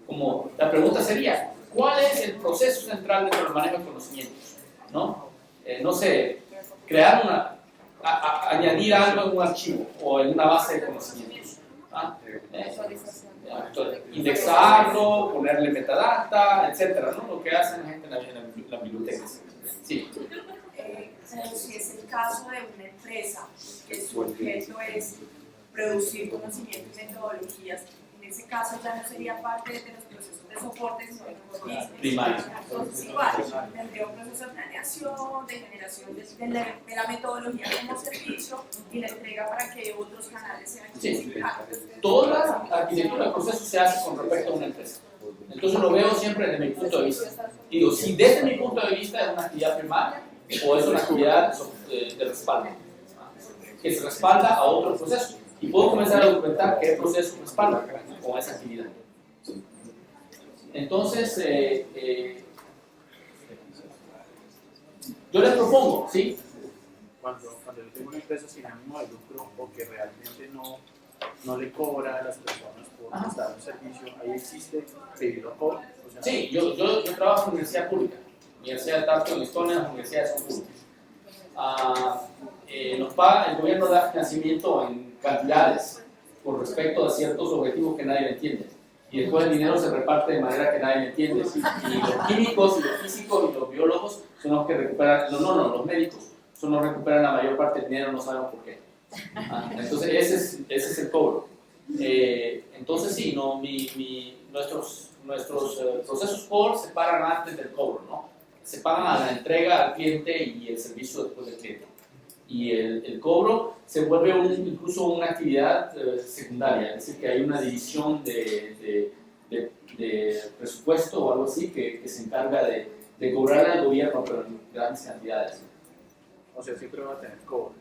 Como la pregunta sería, ¿cuál es el proceso central dentro del manejo de conocimientos? No sé, añadir algo en un archivo o en una base de conocimientos. Indexarlo, ponerle metadata, etcétera, ¿no? Lo que hacen la gente en la biblioteca. Sí. Pero si es el caso de una empresa que su objeto es producir conocimientos y metodologías, en ese caso ya no sería parte de los procesos de soporte, sino de business. Primario. Entonces, igual, tendría un proceso de planeación, de generación de la metodología como servicio y la entrega para que otros canales sean identificados. Toda la arquitectura del proceso se hace con respecto a una empresa. Entonces lo veo siempre desde mi punto de vista. Digo, si desde mi punto de vista es una actividad primaria o es una actividad de respaldo, que se respalda a otros procesos. Y puedo comenzar a documentar qué proceso respalda con esa actividad. Entonces, yo les propongo, ¿sí? Cuando yo tengo una empresa sin ánimo de lucro o que realmente no le cobra a las personas por prestar un servicio, ahí existe pedirlo cobro. O sea, Sí, yo trabajo en universidad pública. Universidad de Tartu en Estonia, las universidades son públicas. Nos paga, el gobierno da financiamiento en cantidades con respecto a ciertos objetivos que nadie entiende. Y después el dinero se reparte de manera que nadie entiende. Y los químicos, y los físicos, y los biólogos son los que recuperan, los médicos son los que recuperan la mayor parte del dinero, no sabemos por qué. Entonces ese es el cobro. Entonces sí, nuestros procesos core se pagan antes del cobro, ¿no? Se pagan a la entrega al cliente y el servicio después del cliente. Y el cobro se vuelve incluso una actividad secundaria, es decir, que hay una división de presupuesto o algo así que se encarga de cobrar al gobierno, pero en grandes cantidades. o sea, siempre va a tener cobro.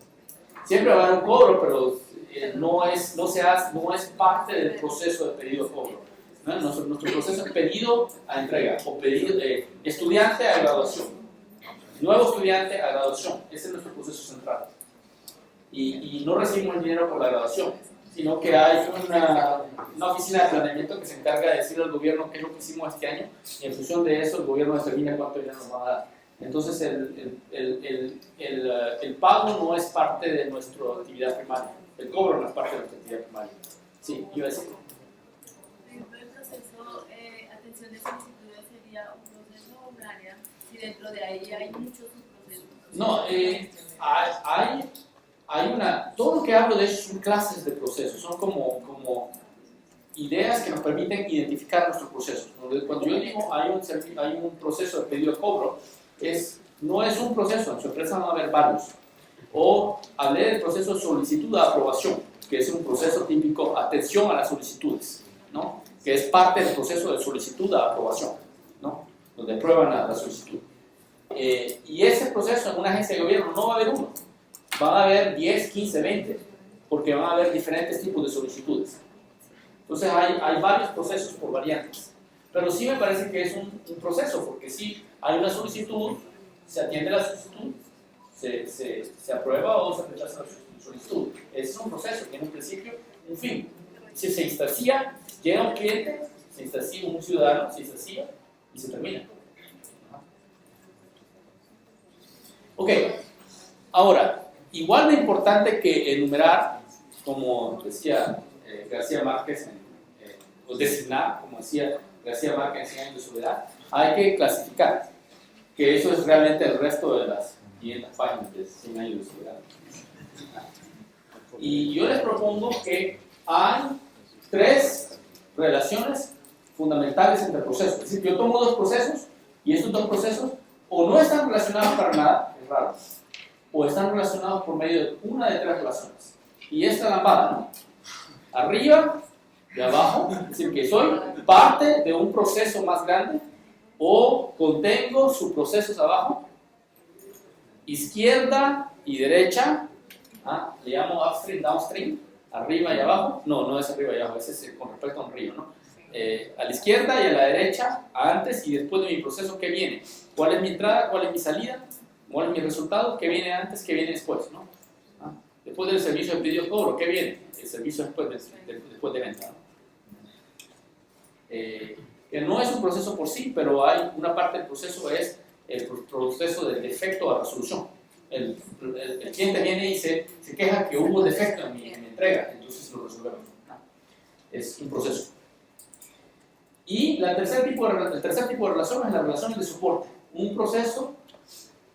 Siempre va a haber un cobro, pero no es parte del proceso de pedido de cobro. ¿No? Nuestro proceso es pedido a entrega o pedido de estudiante a graduación. Nuevo estudiante a graduación. Ese es nuestro proceso central. Y no recibimos el dinero por la graduación, sino que hay una oficina de planeamiento que se encarga de decir al gobierno qué es lo que hicimos este año y en función de eso el gobierno determina cuánto dinero nos va a dar. Entonces el pago no es parte de nuestra actividad primaria, el cobro no es parte de nuestra actividad primaria. Sí, iba a decir. Dentro del proceso, atención de solicitudes sería un proceso o un área, y dentro de ahí hay muchos subprocesos. No, hay todo lo que hablo de eso son clases de procesos, son como ideas que nos permiten identificar nuestros procesos. Cuando yo digo hay un proceso de pedido de cobro, no es un proceso, en su empresa van a haber varios. O hablé del proceso de solicitud de aprobación, que es un proceso típico, atención a las solicitudes, ¿no? Que es parte del proceso de solicitud de aprobación, ¿no? Donde aprueban la solicitud. Y ese proceso en una agencia de gobierno no va a haber uno, van a haber 10, 15, 20, porque van a haber diferentes tipos de solicitudes. Entonces hay varios procesos por variantes, pero sí me parece que es un proceso, porque sí hay una solicitud, se atiende la solicitud, se aprueba o se rechaza la solicitud. Es un proceso, tiene un principio, un fin. Si se instancia, llega un cliente, se instancia un ciudadano, se instancia y se termina. Ok, ahora, igual de importante que enumerar, como decía García Márquez, o designar, como decía García Márquez en 100 años de soledad, hay que clasificar, que eso es realmente el resto de las 500 páginas de 100 años de soledad. Y yo les propongo que hay 3 relaciones fundamentales entre procesos. Es decir, yo tomo 2 procesos y estos 2 procesos o no están relacionados para nada, es raro, o están relacionados por medio de una de 3 relaciones. Y esta es la lambada, ¿no? Arriba y abajo, es decir, que soy parte de un proceso más grande o contengo subprocesos abajo. Izquierda y derecha, le llamo upstream, downstream, arriba y abajo. No es arriba y abajo, ese es con respecto a un río, ¿no? A la izquierda y a la derecha, antes y después de mi proceso, ¿qué viene? ¿Cuál es mi entrada? ¿Cuál es mi salida? ¿Cuál es mi resultado? ¿Qué viene antes? ¿Qué viene después? ¿No? Después del servicio de pedido de cobro, ¿qué viene? El servicio después de venta, ¿no? Que no es un proceso por sí, pero hay una parte del proceso, es el proceso del defecto a resolución. El cliente viene y se queja que hubo defecto en mi entrega, entonces lo resolvemos, ¿no? Es un proceso. Y el tercer tipo de relación es la relación de soporte. Un proceso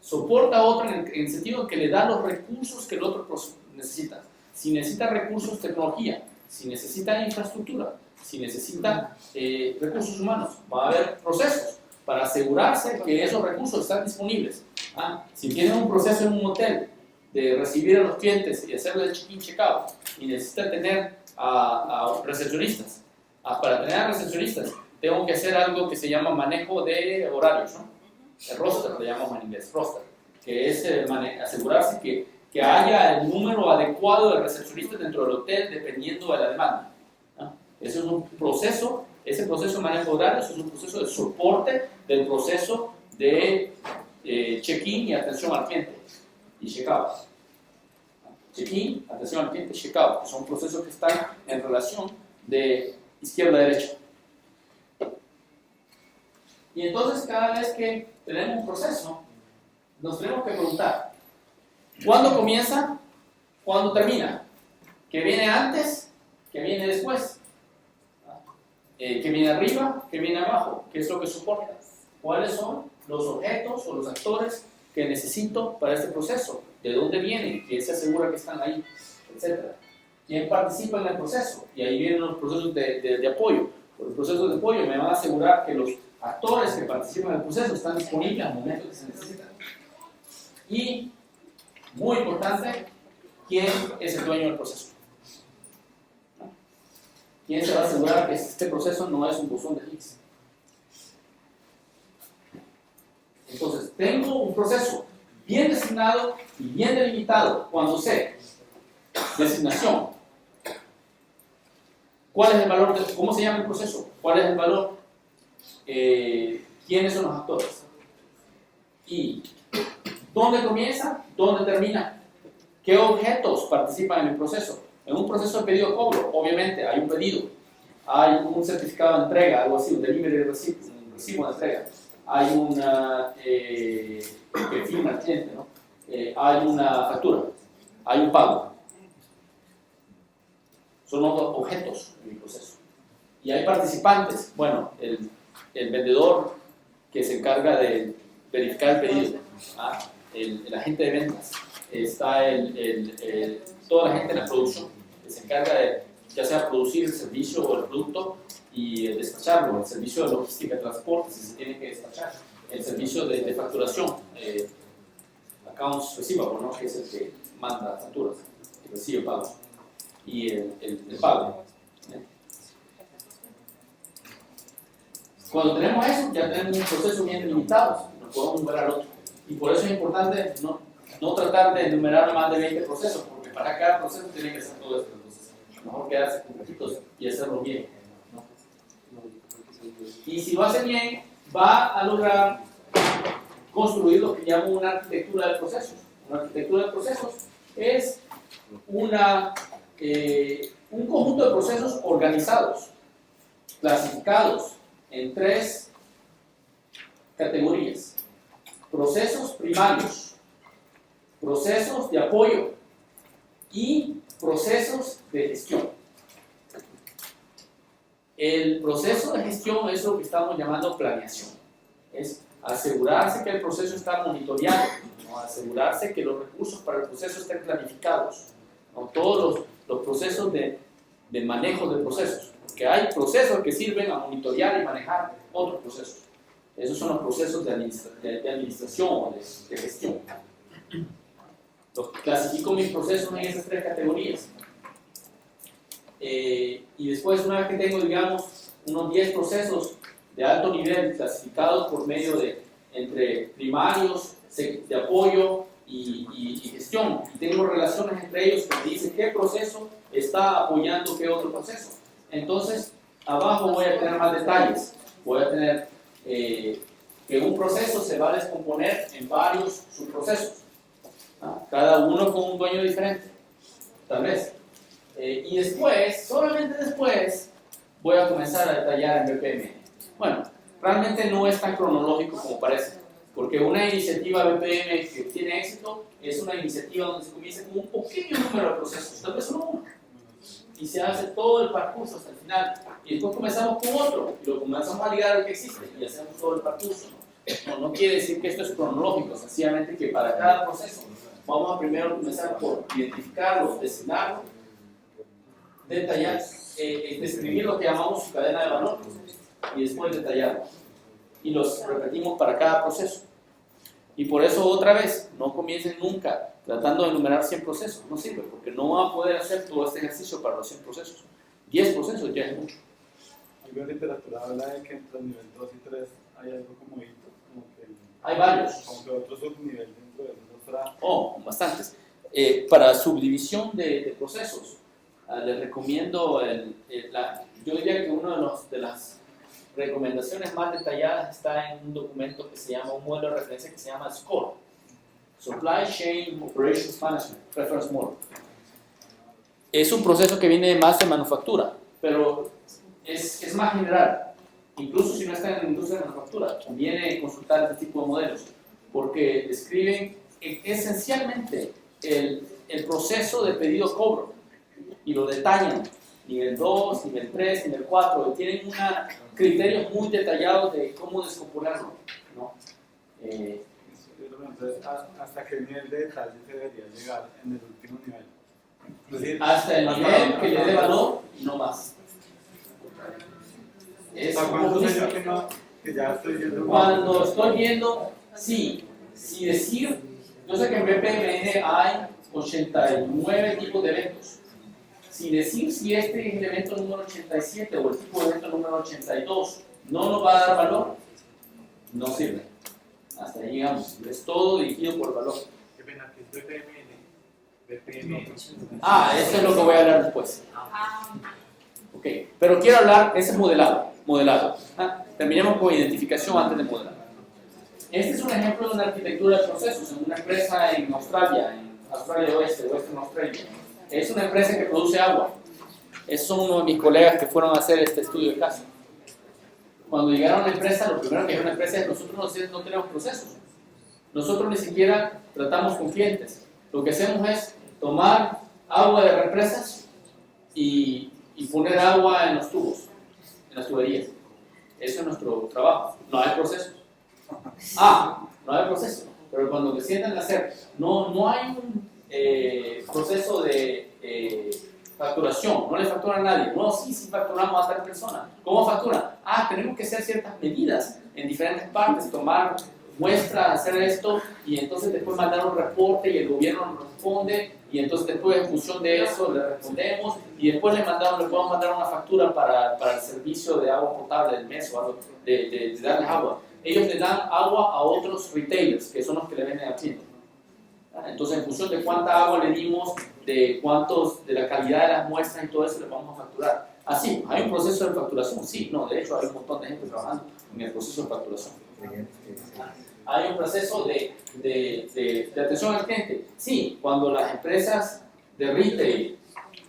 soporta a otro en el sentido que le da los recursos que el otro necesita. Si necesita recursos, tecnología. Si necesita infraestructura. Si necesita recursos humanos. Va a haber procesos para asegurarse que esos recursos están disponibles. Si tienen un proceso en un hotel de recibir a los clientes y hacerles el check-in, check-out, y necesita tener a recepcionistas. Para tener a recepcionistas tengo que hacer algo que se llama manejo de horarios, ¿no? El roster, le llamamos en inglés, roster, que es asegurarse que haya el número adecuado de recepcionistas dentro del hotel dependiendo de la demanda, ¿no? Ese es un proceso, ese proceso de manejo de horarios es un proceso de soporte del proceso de check-in y atención al cliente y check-out. Check-in, atención al cliente, check-out, que son procesos que están en relación de izquierda a derecha. Y entonces cada vez que tenemos un proceso, nos tenemos que preguntar, ¿cuándo comienza? ¿Cuándo termina? ¿Qué viene antes? ¿Qué viene después? ¿Qué viene arriba? ¿Qué viene abajo? ¿Qué es lo que soporta? ¿Cuáles son los objetos o los actores que necesito para este proceso? ¿De dónde vienen? ¿Quién se asegura que están ahí? Etcétera. ¿Quién participa en el proceso? Y ahí vienen los procesos de apoyo. Los procesos de apoyo me van a asegurar que los actores que participan en el proceso están disponibles al momento que se necesitan. Y, muy importante, ¿quién es el dueño del proceso? ¿Quién se va a asegurar que este proceso no es un buzón de Higgs? Entonces, tengo un proceso bien designado y bien delimitado. Cuando sé designación, ¿cuál es el valor? ¿Cómo se llama el proceso? ¿Cuál es el valor? ¿Quiénes son los actores? Y ¿dónde comienza? ¿Dónde termina? ¿Qué objetos participan en el proceso? En un proceso de pedido de cobro, obviamente hay un pedido, hay un certificado de entrega, algo así, un delivery receipt, un recibo de entrega, hay una que firma el cliente, ¿no? Hay una factura, hay un pago. Son objetos en el proceso. Y hay participantes, bueno, el vendedor que se encarga de verificar el pedido, el agente de ventas, está toda la gente de la producción que se encarga de ya sea producir el servicio o el producto y despacharlo, el servicio de logística de transporte, si se tiene que despachar, el servicio de facturación, accounts receivable, ¿no? Que es el que manda facturas, que recibe pagos, y el pago. Cuando tenemos eso, ya tenemos un proceso bien delimitado, no podemos enumerar otro. Y por eso es importante no tratar de enumerar más de 20 procesos, porque para cada proceso tiene que ser todo esto. Entonces, mejor quedarse con poquitos y hacerlo bien, ¿no? Y si lo hace bien, va a lograr construir lo que llamo una arquitectura de procesos. Una arquitectura de procesos es un conjunto de procesos organizados, clasificados en 3 categorías: procesos primarios, procesos de apoyo y procesos de gestión. El proceso de gestión es lo que estamos llamando planeación. Es asegurarse que el proceso está monitoreado, ¿no? Asegurarse que los recursos para el proceso estén planificados, ¿no? Todos los procesos de manejo de procesos, porque hay procesos que sirven a monitorear y manejar otros procesos. Esos son los procesos de administración o de gestión. Clasifico mis procesos en esas 3 categorías. Y después, una vez que tengo, digamos, unos 10 procesos de alto nivel clasificados por medio de entre primarios, de apoyo y gestión, y tengo relaciones entre ellos que me dicen qué proceso está apoyando qué otro proceso, entonces abajo voy a tener más detalles. Voy a tener que un proceso se va a descomponer en varios subprocesos, ¿no? Cada uno con un dueño diferente, tal vez. Y después, solamente después, voy a comenzar a detallar en BPM. Bueno, realmente no es tan cronológico como parece, porque una iniciativa BPM que tiene éxito es una iniciativa donde se comienza con un pequeño número de procesos, tal vez solo uno, y se hace todo el percurso hasta el final, y después comenzamos con otro, y lo comenzamos a ligar al que existe, y hacemos todo el percurso. No quiere decir que esto es cronológico, sencillamente que para cada proceso vamos a primero comenzar por identificarlo, designarlo, detallar, describir lo que llamamos su cadena de valor, y después detallarlo. Y los repetimos para cada proceso. Y por eso, otra vez, no comiencen nunca tratando de enumerar 100 procesos. No sirve, porque no van a poder hacer todo este ejercicio para los 100 procesos. 10 procesos ya es mucho. La literatura habla de que entre el nivel 2 y 3 hay algo como hito, como que hay varios. Como que otro subnivel dentro de otra. Bastantes. Para subdivisión de procesos, les recomiendo yo diría que una de las recomendaciones más detalladas está en un documento que se llama, un modelo de referencia que se llama SCORE, Supply Chain Operations Management, Reference Model. Es un proceso que viene más de manufactura, pero es más general. Incluso si no está en la industria de manufactura, conviene consultar este tipo de modelos, porque describen esencialmente el proceso de pedido-cobro y lo detallan. Nivel 2, nivel 3, nivel 4, y tienen criterios muy detallados de cómo descomponerlo, ¿no? Entonces, ¿hasta qué nivel de detalle se debería llegar en el último nivel? Es decir, hasta el nivel que le dé valor y no más. ¿Cuándo sé yo que ya estoy viendo? Cuando estoy viendo, sí, si decir, yo sé que en BPMN hay 89 tipos de eventos. Sin decir si este es el evento número 87 o el tipo de evento número 82 no nos va a dar valor, no sirve. Hasta ahí llegamos. Es todo dirigido por valor. Qué pena, que es BPM. Eso es lo que voy a hablar después. Ok, pero quiero hablar, ese es modelado. Terminemos con identificación antes de modelar. Este es un ejemplo de una arquitectura de procesos en una empresa en Australia Oeste, Western Australia. Es una empresa que produce agua. Esos son uno de mis colegas que fueron a hacer este estudio de caso. Cuando llegaron a la empresa, lo primero que dijeron la empresa es: nosotros no tenemos procesos. Nosotros ni siquiera tratamos con clientes. Lo que hacemos es tomar agua de represas y poner agua en los tubos, en las tuberías. Eso es nuestro trabajo. No hay procesos. No hay procesos. Pero cuando se sientan a hacer, no hay un proceso de facturación, no le factura a nadie. No, sí facturamos a tal persona. ¿Cómo factura? Tenemos que hacer ciertas medidas en diferentes partes, tomar muestras, hacer esto, y entonces después mandar un reporte y el gobierno nos responde, y entonces después en función de eso le respondemos, y después le podemos mandar una factura para el servicio de agua potable del mes o algo, de darles agua. Ellos le dan agua a otros retailers, que son los que le venden al cliente. Entonces, en función de cuánta agua le dimos, de la calidad de las muestras y todo eso, le vamos a facturar. Así, ¿hay un proceso de facturación? Sí, no, de hecho hay un montón de gente trabajando en el proceso de facturación. ¿Hay un proceso de atención al cliente? Sí, cuando las empresas de retail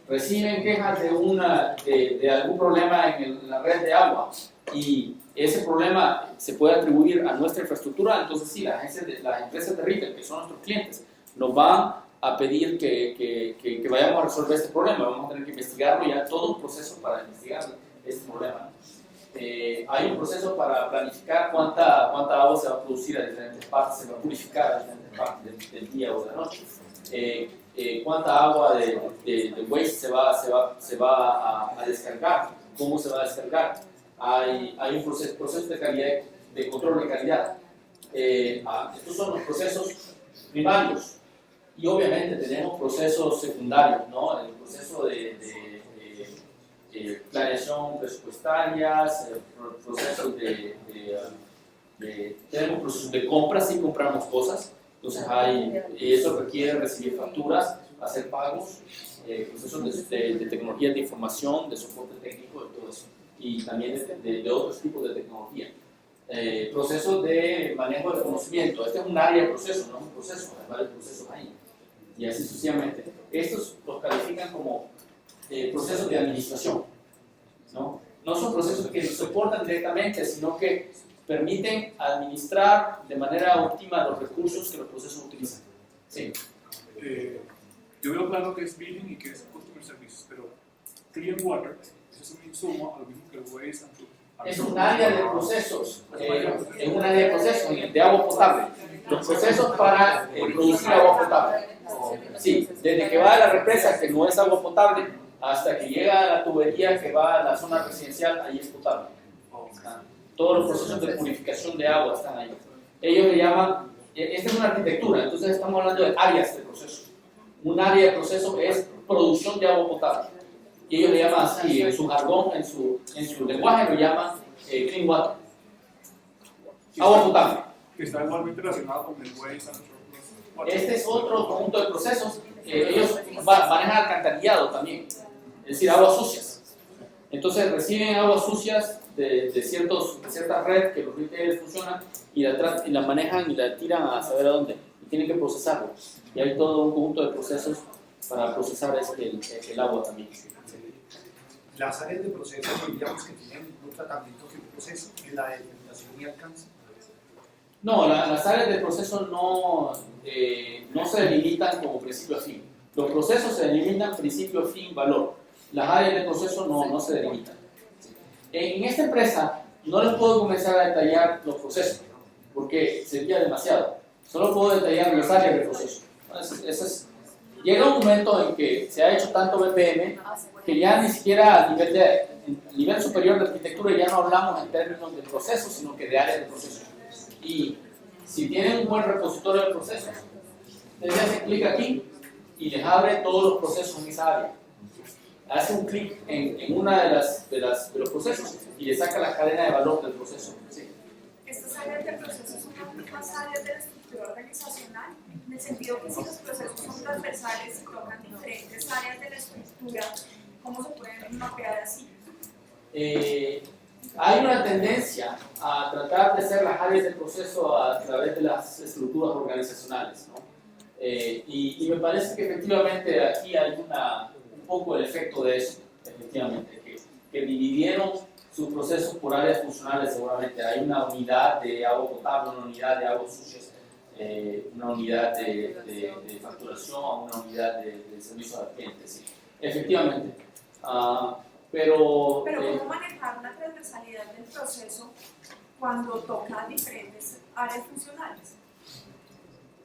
reciben quejas de algún problema en la red de agua y ese problema se puede atribuir a nuestra infraestructura, entonces sí, las empresas de retail, que son nuestros clientes, nos van a pedir que vayamos a resolver este problema. Vamos a tener que investigarlo, ya todo un proceso para investigar este problema. Hay un proceso para planificar cuánta agua se va a producir a diferentes partes, se va a purificar a diferentes partes del día o de la noche. Cuánta agua de waste se va a descargar, cómo se va a descargar. Hay un proceso de calidad, de control de calidad. Estos son los procesos primarios. Y obviamente tenemos procesos secundarios, ¿no? El proceso de planeación presupuestaria, procesos tenemos procesos de compras y compramos cosas, entonces eso requiere recibir facturas, hacer pagos, procesos de tecnología de información, de soporte técnico, de todo eso, y también de otros tipos de tecnología. Procesos de manejo de conocimiento, este es un área de proceso, no es un proceso, hay varios procesos ahí, y así sucesivamente. Estos los califican como procesos de administración, ¿no? No son procesos que nos soportan directamente, sino que permiten administrar de manera óptima los recursos que los procesos utilizan. Sí. Yo veo claro que es billing y que es customer services, pero clean water es un insumo a lo mismo que el waste. Es un área de procesos, es un área de procesos de agua potable. Los procesos para producir agua potable. Sí, desde que va a la represa, que no es agua potable, hasta que llega a la tubería que va a la zona residencial, ahí es potable. Todos los procesos de purificación de agua están ahí. Ellos le llaman, esta es una arquitectura, entonces estamos hablando de áreas de proceso. Un área de proceso es producción de agua potable. Y ellos le llaman así, en su jargón, en su lenguaje lo llaman clean water. Agua potable. Que está igualmente relacionado con el waste. Este es otro conjunto de procesos. Ellos manejan alcantarillado también, es decir, aguas sucias. Entonces reciben aguas sucias de ciertas redes que los retailers funcionan y la manejan y la tiran a saber a dónde. Y tienen que procesarlo. Y hay todo un conjunto de procesos para procesar el agua también. Las áreas de proceso, diríamos que tienen un tratamiento que un proceso, en la delimitación y alcance. No, las áreas de proceso no se delimitan como principio a fin. Los procesos se delimitan principio, fin, valor. Las áreas de proceso no se delimitan. En esta empresa no les puedo comenzar a detallar los procesos, porque sería demasiado. Solo puedo detallar las áreas de proceso. Llega un momento en que se ha hecho tanto BPM que ya ni siquiera a nivel superior de arquitectura ya no hablamos en términos de procesos, sino que de áreas de proceso. Y si tienen un buen repositorio de procesos, ustedes hacen clic aquí y les abre todos los procesos en esa área. Hace un clic en una de los procesos y le saca la cadena de valor del proceso. Sí. Estas áreas de procesos son las mismas áreas de la estructura organizacional, en el sentido que si los procesos son transversales y tocan diferentes áreas de la estructura, ¿cómo se pueden mapear así? Hay una tendencia a tratar de hacer las áreas del proceso a través de las estructuras organizacionales, ¿no? Y me parece que efectivamente aquí hay un poco el efecto de eso, efectivamente, que dividieron sus procesos por áreas funcionales seguramente. Hay una unidad de agua potable, una unidad de aguas sucias, una unidad de facturación, una unidad de servicio al cliente, sí. Efectivamente. Pero ¿cómo manejar la transversalidad del proceso cuando toca diferentes áreas funcionales?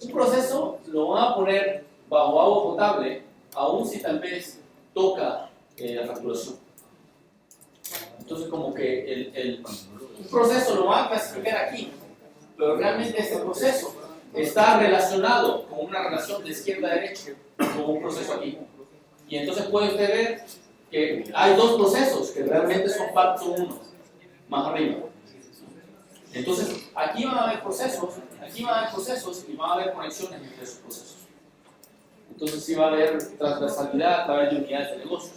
Un proceso lo van a poner bajo agua potable, aun si tal vez toca la facturación. Entonces como que un proceso lo van a clasificar aquí, pero realmente este proceso está relacionado con una relación de izquierda a derecha, con un proceso aquí. Y entonces puede usted ver que hay dos procesos que realmente son parte uno, más arriba. Entonces aquí van a haber procesos, aquí van a haber procesos y van a haber conexiones entre esos procesos. Entonces sí va a haber transversalidad a través de unidades de negocio.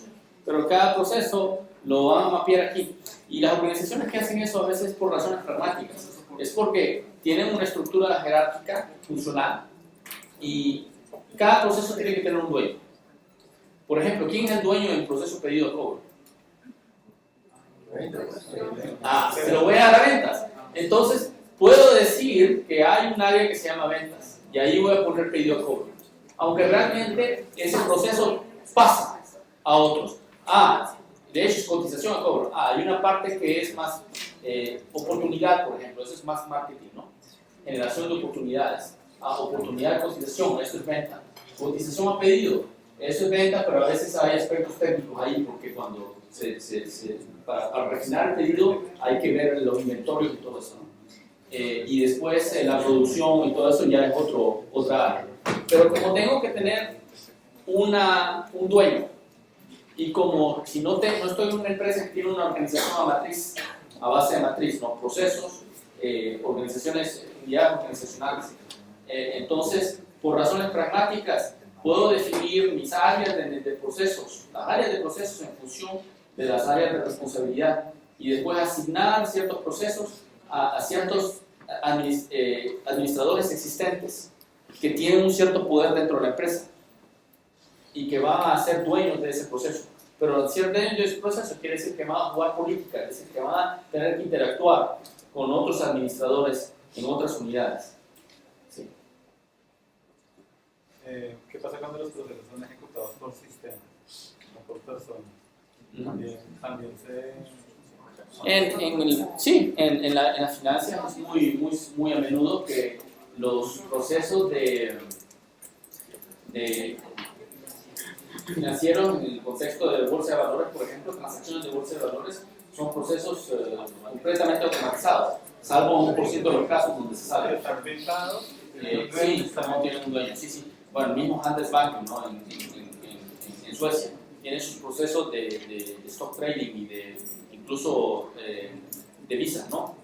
Pero cada proceso lo van a mapear aquí. Y las organizaciones que hacen eso a veces por razones pragmáticas. Es porque tienen una estructura jerárquica funcional y cada proceso tiene que tener un dueño. Por ejemplo, ¿quién es el dueño del proceso pedido a cobro? Se lo voy a dar a ventas. Entonces, puedo decir que hay un área que se llama ventas y ahí voy a poner pedido a cobro. Aunque realmente ese proceso pasa a otros. De hecho es cotización a cobro. Hay una parte que es más oportunidad, por ejemplo, eso es más marketing, ¿no? Generación de oportunidades. Oportunidad de cotización, eso es venta. Cotización a pedido, eso es venta, pero a veces hay aspectos técnicos ahí, porque cuando para refinar el pedido hay que ver los inventorios y todo eso, ¿no? Y después la producción y todo eso ya es otra área. Pero como tengo que tener un dueño, y como si no estoy en una empresa que tiene una organización a base de matriz, ¿no? Procesos, organizaciones, unidades organizacionales, entonces por razones pragmáticas puedo definir mis áreas de procesos, las áreas de procesos en función de las áreas de responsabilidad y después asignar ciertos procesos a ciertos administradores existentes que tienen un cierto poder dentro de la empresa y que van a ser dueños de ese proceso. Pero al ser dueños de ese proceso quiere decir que van a jugar política, es decir, que van a tener que interactuar con otros administradores en otras unidades. Sí. ¿Qué pasa cuando los procesos son ejecutados por sistemas, no por personas? También en las finanzas es muy a menudo que los procesos de financieros en el contexto de bolsa de valores, por ejemplo, transacciones de bolsa de valores, son procesos completamente automatizados, salvo un 1% de los casos donde se sabe. ¿Están pensados? Sí, no tienen un dueño, sí. Bueno, el mismo Handelsbanken, ¿no? En Suecia, tiene sus procesos de stock trading y incluso de visas, ¿no?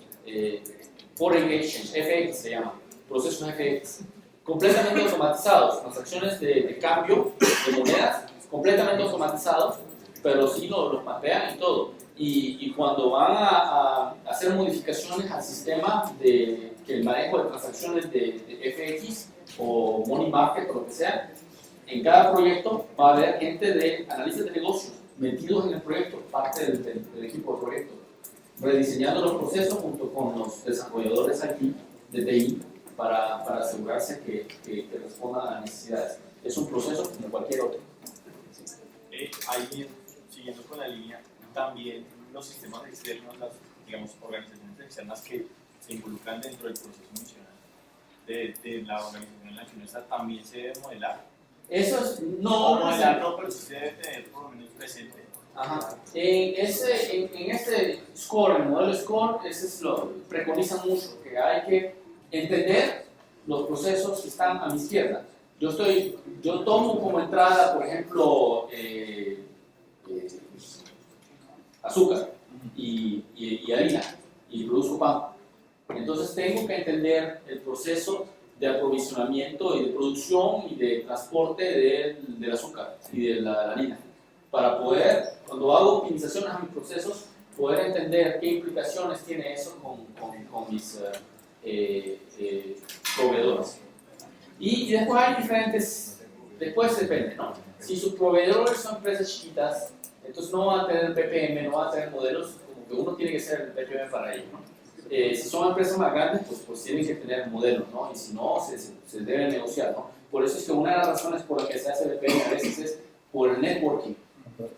Foreign Exchange, FX se llama, procesos FX, completamente automatizados, transacciones de cambio de monedas, completamente automatizados, pero sí los mapean y todo. Y cuando van a hacer modificaciones al sistema que el manejo de transacciones de FX o Money Market o lo que sea, en cada proyecto va a haber gente de análisis de negocios metidos en el proyecto, parte del equipo de proyecto, rediseñando los procesos junto con los desarrolladores aquí de TI para asegurarse que respondan a las necesidades. Es un proceso como cualquier otro. Ahí, siguiendo con la línea, también los sistemas externos, las organizaciones externas que se involucran dentro del proceso funcional de la organización en la que uno está, también se debe modelar. Eso es, pero sí se debe tener por lo menos presente. Ajá. En este score, el modelo score, ese es lo preconizan mucho, que hay que entender los procesos que están a mi izquierda. Yo tomo como entrada, por ejemplo, azúcar y harina y produzco pan. Entonces tengo que entender el proceso de aprovisionamiento y de producción y de transporte del azúcar y de la harina para poder, cuando hago optimizaciones a mis procesos, poder entender qué implicaciones tiene eso con mis proveedores. Y después hay después depende, ¿no? Si sus proveedores son empresas chiquitas, entonces no van a tener PPM, no van a tener modelos, como que uno tiene que ser el PPM para ellos, ¿no? Si son empresas más grandes, pues tienen que tener modelos, ¿no? Y si no, se debe negociar, ¿no? Por eso es que una de las razones por las que se hace PPM a veces es por el networking,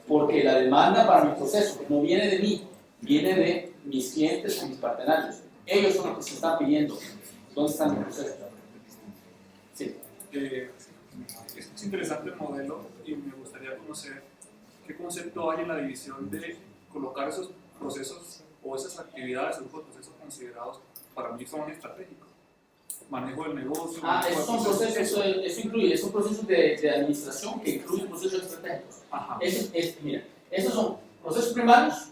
porque la demanda para mi proceso no viene de mí, viene de mis clientes o mis partenarios. Ellos son los que se están pidiendo dónde está mi proceso. Sí. Es interesante el modelo y me gustaría conocer ¿qué concepto hay en la división de colocar esos procesos o esas actividades, esos procesos considerados para mí son estratégicos? Manejo del negocio. Esos son procesos, eso incluye, esos procesos de administración que incluyen procesos estratégicos. Ajá. Mira, esos son procesos primarios,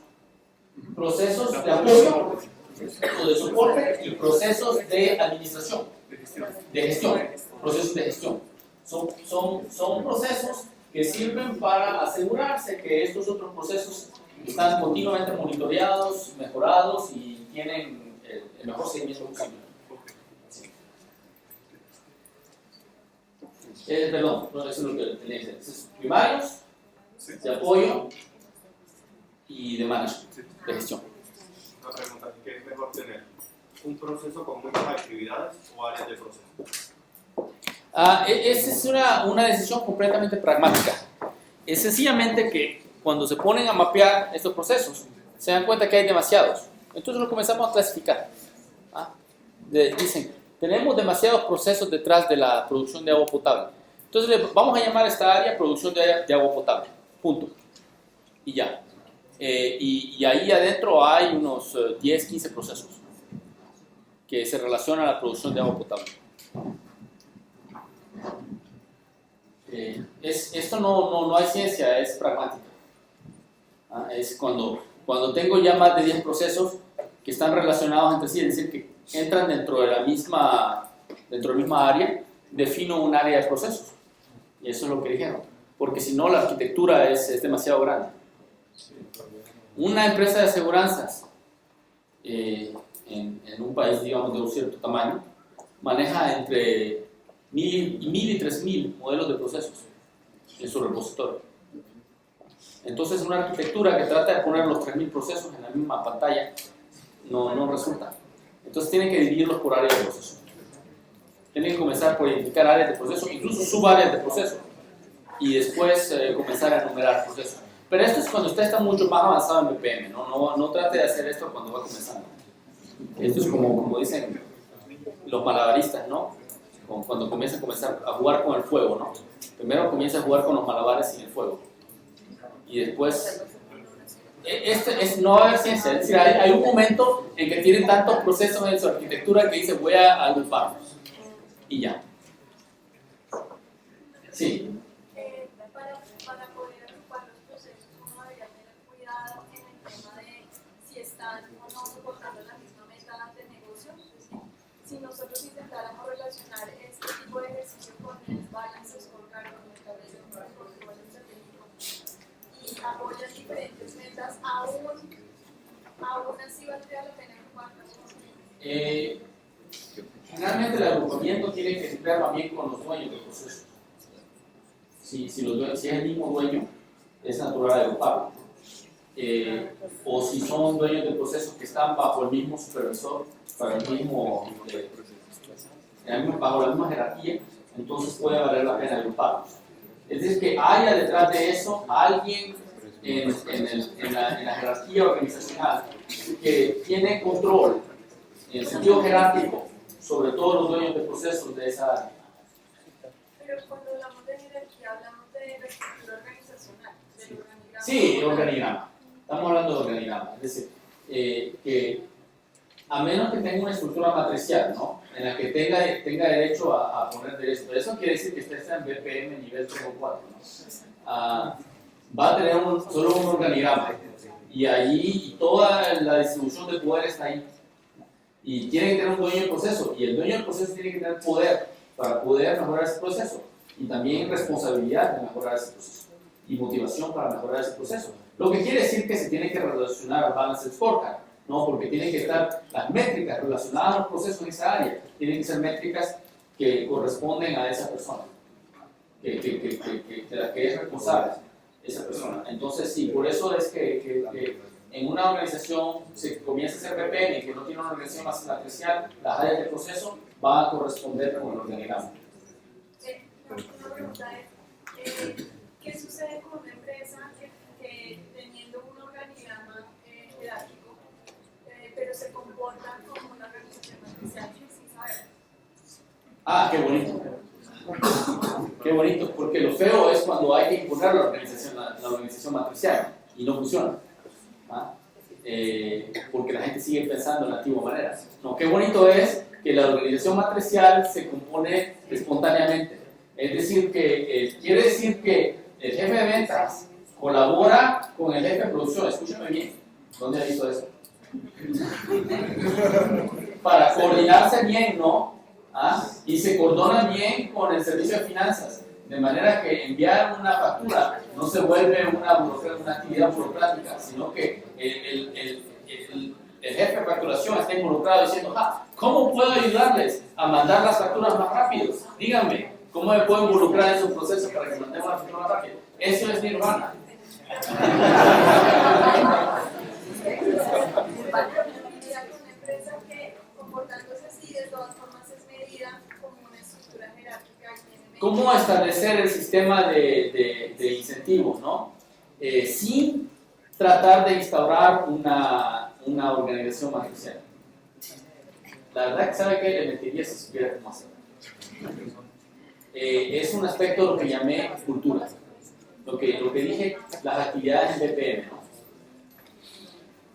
procesos de apoyo o de soporte y procesos de administración, de gestión, procesos de gestión. Son procesos que sirven para asegurarse que estos otros procesos están continuamente monitoreados, mejorados y tienen el mejor seguimiento posible. Perdón, no, eso es lo que tenía que decir. Primarios, de apoyo y de management, de gestión. Una pregunta, ¿qué es mejor tener? ¿Un proceso con muchas actividades o áreas de proceso? Esa es una decisión completamente pragmática. Es sencillamente que cuando se ponen a mapear estos procesos, se dan cuenta que hay demasiados. Entonces lo comenzamos a clasificar. Dicen, tenemos demasiados procesos detrás de la producción de agua potable. Entonces vamos a llamar a esta área producción de agua potable. Punto. Y ya. Y ahí adentro hay unos 10, 15 procesos que se relacionan a la producción de agua potable. Esto no hay ciencia, es pragmática. Es cuando tengo ya más de 10 procesos que están relacionados entre sí, es decir, que entran dentro de la misma área, defino un área de procesos. Y eso es lo que dijeron. Porque si no, la arquitectura es demasiado grande. Una empresa de aseguranzas en un país, digamos, de un cierto tamaño, maneja entre 1.000 y 3.000 modelos de procesos en su repositorio. Entonces, una arquitectura que trata de poner los 3.000 procesos en la misma pantalla no resulta. Entonces, tienen que dividirlos por áreas de proceso. Tienen que comenzar por identificar áreas de proceso, incluso subáreas de proceso, y después comenzar a enumerar procesos. Pero esto es cuando usted está mucho más avanzado en BPM, no trate de hacer esto cuando va comenzando. Esto es como dicen los malabaristas, ¿no? Cuando comienzan a jugar con el fuego, ¿no? Primero comienza a jugar con los malabares sin el fuego. Y después... no va a haber ciencia, es decir, hay un momento en que tienen tantos procesos en su arquitectura que dice voy a agruparlos. Y ya. Sí. Para poder agrupar los procesos, uno debería tener cuidado en el tema de si están o no soportando la misma meta de negocio. Si nosotros intentáramos relacionar este tipo de ejercicio con el balance scorecard, con el tablero de portafolio estratégico, y apoyan diferentes metas, aún así valdría la pena agruparlas. Generalmente el agrupamiento tiene que ver también con los dueños del proceso. Si es el mismo dueño, es natural agruparlo. O si son dueños del proceso que están bajo el mismo supervisor, bajo la misma jerarquía, entonces puede valer la pena agruparlos. Es decir, que haya detrás de eso alguien en la jerarquía organizacional que tiene control en el sentido jerárquico sobre todos los dueños de procesos de esa área. Pero cuando hablamos de jerarquía, hablamos de la estructura organizacional, del organigrama. Sí, organigrama. Estamos hablando de organigrama. Es decir, que a menos que tenga una estructura matricial, ¿no? En la que tenga derecho a poner derecho. Pero eso quiere decir que usted está en BPM nivel 3 o 4, ¿no? Va a tener solo un organigrama. Y ahí toda la distribución de poder está ahí. Y tiene que tener un dueño del proceso. Y el dueño del proceso tiene que tener poder para poder mejorar ese proceso. Y también responsabilidad de mejorar ese proceso. Y motivación para mejorar ese proceso. Lo que quiere decir que se tiene que relacionar al Balanced Scorecard, ¿no? Porque tienen que estar las métricas relacionadas a los procesos en esa área. Tienen que ser métricas que corresponden a esa persona. De la que es responsable esa persona. Entonces, sí, por eso es que en una organización se comienza a hacer BPM que no tiene una organización más matricial, las áreas de proceso van a corresponder con el organigrama. Una pregunta es, ¿qué sucede con una empresa que teniendo un organigrama jerárquico, pero se comporta como una organización matricial sin saber? Qué bonito. Qué bonito, porque lo feo es cuando hay que imponer la organización organización matricial y no funciona. ¿Ah? Porque la gente sigue pensando en la antigua manera. No, qué bonito es que la organización matricial se compone espontáneamente. Es decir, que quiere decir que el jefe de ventas colabora con el jefe de producción. Escúchame bien, ¿dónde ha visto eso? Para coordinarse bien, ¿no? ¿Ah? Y se coordina bien con el servicio de finanzas, de manera que enviar una factura no se vuelve una actividad burocrática, sino que el jefe de facturación está involucrado diciendo, ¿cómo puedo ayudarles a mandar las facturas más rápido? Díganme, ¿cómo me puedo involucrar en esos procesos para que mandemos las facturas más rápido? Eso es nirvana. Una empresa que comportándose así de todas formas es medida como una estructura jerárquica. ¿Cómo establecer el sistema de incentivos, ¿no? Sin tratar de instaurar una organización matricial? La verdad que sabe que le mentiría si supiera cómo hacerlo. Es un aspecto de lo que llamé cultura. Lo que dije, las actividades en BPM, ¿no?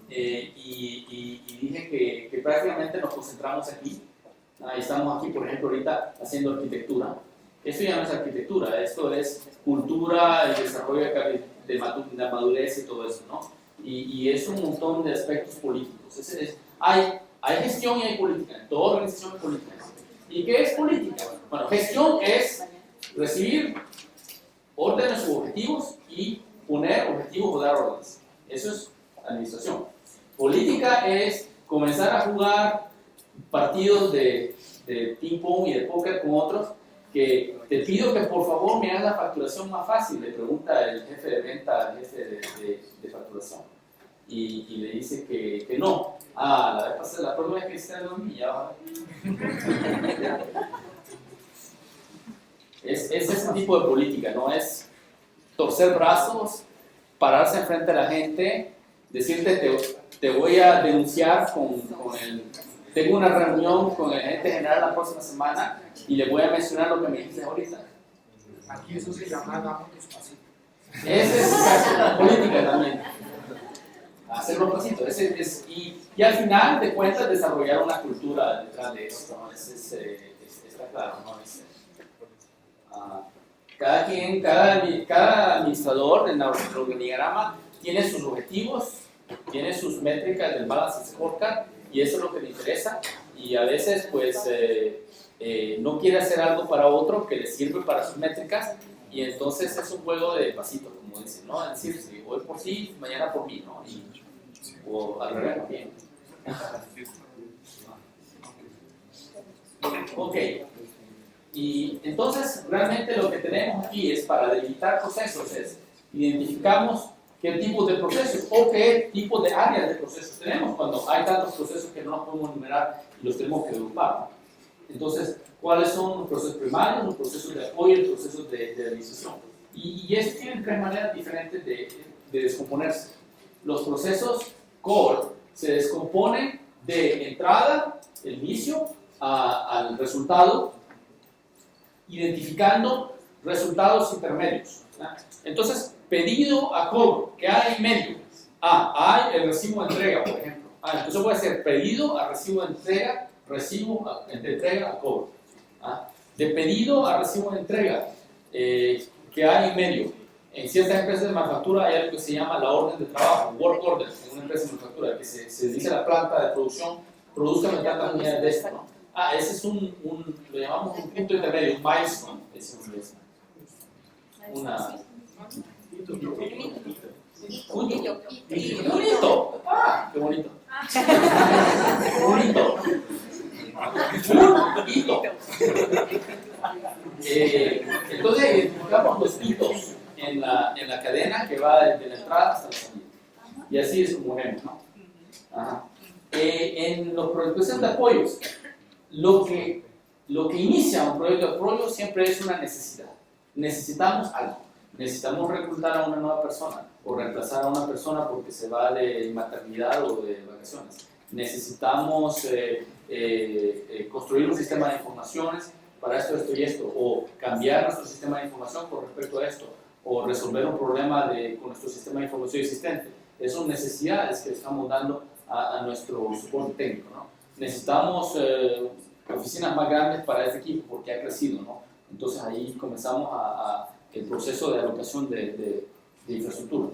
Y dije que prácticamente nos concentramos aquí. Estamos aquí, por ejemplo, ahorita haciendo arquitectura. Esto ya no es arquitectura, esto es cultura, el desarrollo de madurez y todo eso, ¿no? Y es un montón de aspectos políticos. Hay gestión y hay política, en toda organización hay política. ¿Y qué es política? Bueno, gestión es recibir órdenes u objetivos y poner objetivos o dar órdenes. Eso es administración. Política es comenzar a jugar partidos de ping-pong y de póker con otros, que te pido que por favor me hagas la facturación más fácil, le pregunta el jefe de venta al jefe de facturación. Y le dice que no. La próxima vez que esté en los ya es ese tipo de política, no es torcer brazos, pararse enfrente de la gente, decirte te voy a denunciar tengo una reunión con el gerente general la próxima semana y le voy a mencionar lo que me dijiste ahorita. Aquí eso se llama damos despacito. Ese es la política también. Hacerlo despacito. Y al final de cuentas desarrollar una cultura detrás de eso, ¿no? Está claro, ¿no? Cada administrador en nuestro organigrama tiene sus objetivos, tiene sus métricas del balance scorecard y eso es lo que le interesa y a veces pues no quiere hacer algo para otro que le sirve para sus métricas y entonces es un juego de pasito, como dicen, ¿no? Es decir, si hoy por sí, mañana por mí, ¿no? O al revés también. Ok. Y entonces realmente lo que tenemos aquí es para delimitar procesos, identificamos qué tipo de procesos o qué tipo de áreas de procesos tenemos cuando hay tantos procesos que no los podemos enumerar y los tenemos que agrupar, ¿no? Entonces, ¿cuáles son los procesos primarios, los procesos de apoyo y los procesos de administración? Y estos tienen tres maneras diferentes de descomponerse. Los procesos core se descomponen de entrada, el inicio, al resultado, identificando resultados intermedios, ¿no? Entonces, pedido a cobro, ¿qué hay en medio? Hay el recibo de entrega, por ejemplo. Entonces puede ser pedido a recibo de entrega, recibo de entrega a cobro. De pedido a recibo de entrega, ¿qué hay en medio? En ciertas empresas de manufactura hay algo que se llama la orden de trabajo, work order, en una empresa de manufactura, que se dice a la planta de producción, produzcan tantas unidades de esto, ¿no? Ese es lo llamamos un punto intermedio, un milestone, es en inglés. Un hito. Qué bonito. Un hito. Un hito. Entonces identificamos los hitos en la cadena que va desde la entrada hasta la salida. Y así es como vemos, ¿no? En los procesos de apoyos, lo que inicia un proyecto de apoyo siempre es una necesidad. Necesitamos algo. Necesitamos reclutar a una nueva persona o reemplazar a una persona porque se va de maternidad o de vacaciones. Necesitamos construir un sistema de informaciones para esto y esto, o cambiar nuestro sistema de información con respecto a esto, o resolver un problema con nuestro sistema de información existente. Esas son necesidades que estamos dando a nuestro soporte técnico, ¿no? Necesitamos oficinas más grandes para este equipo porque ha crecido, ¿no? Entonces ahí comenzamos el proceso de alocación de infraestructura.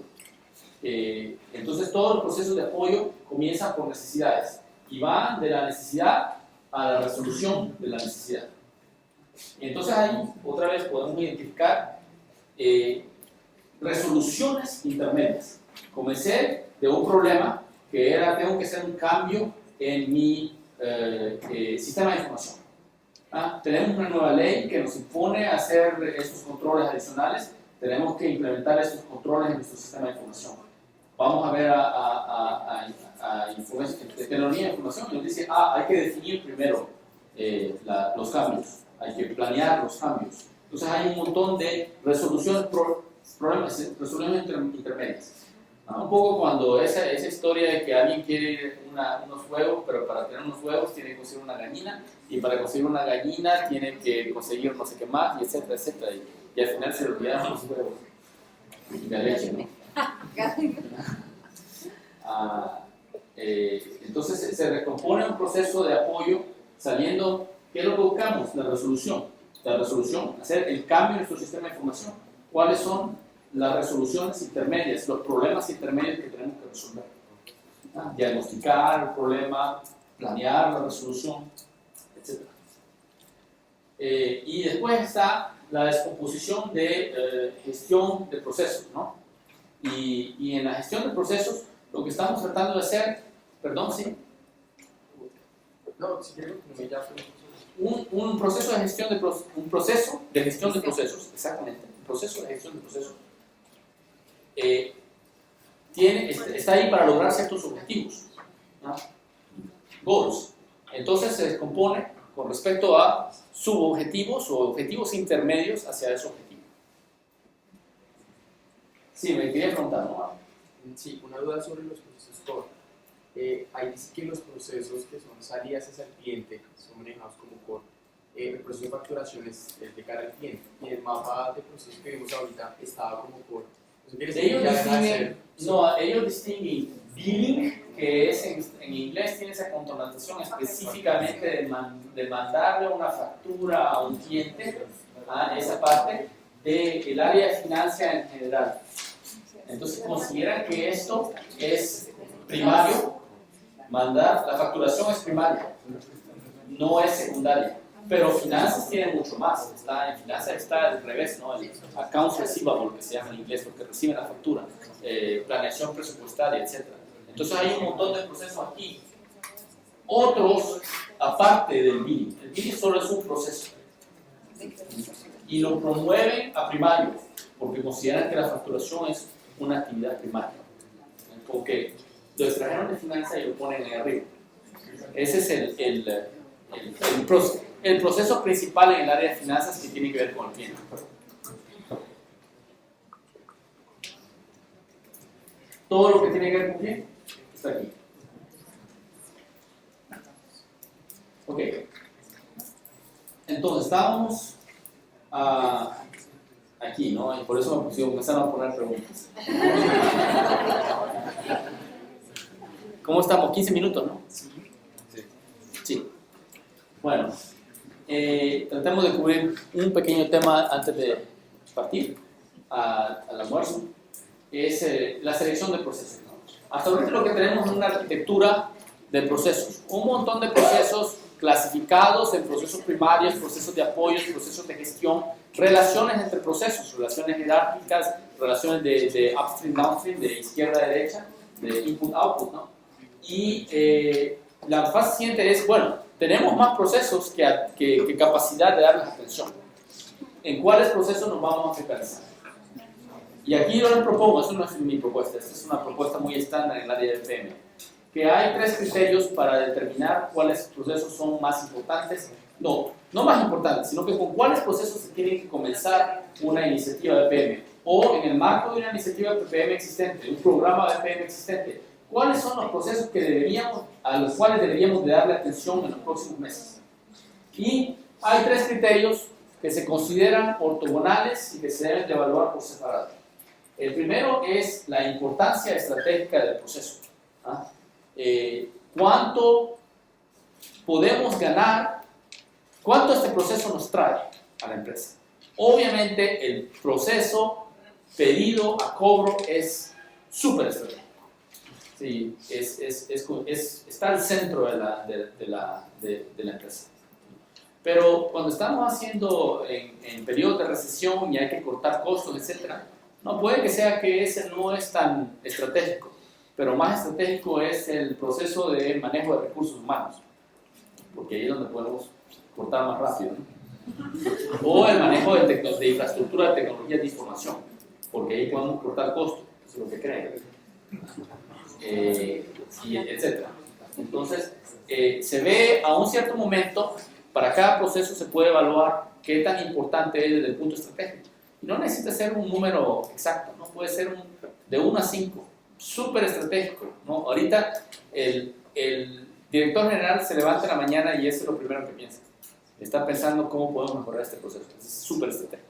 Entonces todos los procesos de apoyo comienzan por necesidades y van de la necesidad a la resolución de la necesidad. Entonces ahí otra vez podemos identificar resoluciones intermedias. Comencé de un problema que era, tengo que hacer un cambio en mi sistema de información. Tenemos una nueva ley que nos impone hacer estos controles adicionales, tenemos que implementar estos controles en nuestro sistema de información. Vamos a ver tecnología de información y nos dice, hay que definir primero los cambios, hay que planear los cambios. Entonces hay un montón de resoluciones intermedias. Un poco cuando esa historia de que alguien quiere unos huevos, pero para tener unos huevos tiene que conseguir una gallina, y para conseguir una gallina tiene que conseguir no sé qué más, y etcétera, etcétera, y al final se le olvidaron los huevos y la leche, ¿no? Entonces se recompone un proceso de apoyo saliendo, ¿qué es lo que buscamos? La resolución, hacer el cambio en nuestro sistema de información. ¿Cuáles son las resoluciones intermedias, los problemas intermedios que tenemos que resolver? Diagnosticar el problema, planear la resolución, etc. Y después está la descomposición de gestión de procesos, ¿no? Y en la gestión de procesos, lo que estamos tratando de hacer, perdón, sí. No, si quiero que me llame. Un proceso de gestión de procesos, exactamente, un proceso de gestión de procesos. Está ahí para lograr ciertos objetivos, ¿no? Goals. Entonces se descompone con respecto a subobjetivos o objetivos intermedios hacia ese objetivo. Sí, me quería preguntar, ¿no? Sí, una duda sobre los procesos core. Ahí dice que los procesos que son salidas hacia el cliente son manejados como core. El proceso de facturación es de cara al cliente, y el mapa de procesos que vimos ahorita estaba como core. Ellos distinguen billing, que es en inglés tiene esa connotación específicamente de mandarle una factura a un cliente, esa parte del área de finanzas en general. Entonces consideran que esto es primario, la facturación es primaria, no es secundaria. Pero finanzas tiene mucho más. En finanzas está al revés, ¿no? El accounts receivable, que se llama en inglés, porque reciben la factura, planeación presupuestaria, etc. Entonces hay un montón de procesos aquí. Otros, aparte del billing. El billing solo es un proceso. Y lo promueven a primario, porque consideran que la facturación es una actividad primaria. Porque lo extrajeron de finanzas y lo ponen ahí arriba. Ese es el proceso principal en el área de finanzas que tiene que ver con el cliente. Todo lo que tiene que ver con el cliente está aquí. Ok. Entonces estábamos aquí, ¿no? Y por eso me empezaron a poner preguntas. ¿Cómo estamos? 15 minutos, ¿no? Sí. Bueno, tratemos de cubrir un pequeño tema antes de partir al almuerzo. Es la selección de procesos, ¿no? Hasta ahorita lo que tenemos es una arquitectura de procesos. Un montón de procesos clasificados en procesos primarios, procesos de apoyo, procesos de gestión, relaciones entre procesos, relaciones jerárquicas, relaciones de upstream, downstream, de izquierda a derecha, de input-output, ¿no? Y la fase siguiente es, bueno, tenemos más procesos que capacidad de darles atención. ¿En cuáles procesos nos vamos a focalizar? Y aquí yo les propongo, eso no es mi propuesta, esta es una propuesta muy estándar en el área de PM, que hay 3 criterios para determinar cuáles procesos son más importantes, no más importantes, sino que con cuáles procesos se tiene que comenzar una iniciativa de PM, o en el marco de una iniciativa de PM existente, un programa de PM existente, cuáles son los procesos a los cuales deberíamos de darle atención en los próximos meses. Y hay 3 criterios que se consideran ortogonales y que se deben de evaluar por separado. El primero es la importancia estratégica del proceso. ¿Ah? ¿Cuánto podemos ganar? ¿Cuánto este proceso nos trae a la empresa? Obviamente el proceso pedido a cobro es súper estratégico. Sí, está al centro de la empresa. Pero cuando estamos haciendo en periodos de recesión y hay que cortar costos, etc., no puede que sea que ese no es tan estratégico, pero más estratégico es el proceso de manejo de recursos humanos, porque ahí es donde podemos cortar más rápido, ¿no? O el manejo de infraestructura de tecnología de información, porque ahí podemos cortar costos, eso es lo que creen, y etc. Entonces, se ve a un cierto momento, para cada proceso se puede evaluar qué tan importante es desde el punto estratégico. Y no necesita ser un número exacto, ¿no? Puede ser de 1 a 5, súper estratégico, ¿no? Ahorita el director general se levanta en la mañana y eso es lo primero que piensa. Está pensando cómo podemos mejorar este proceso. Es súper estratégico.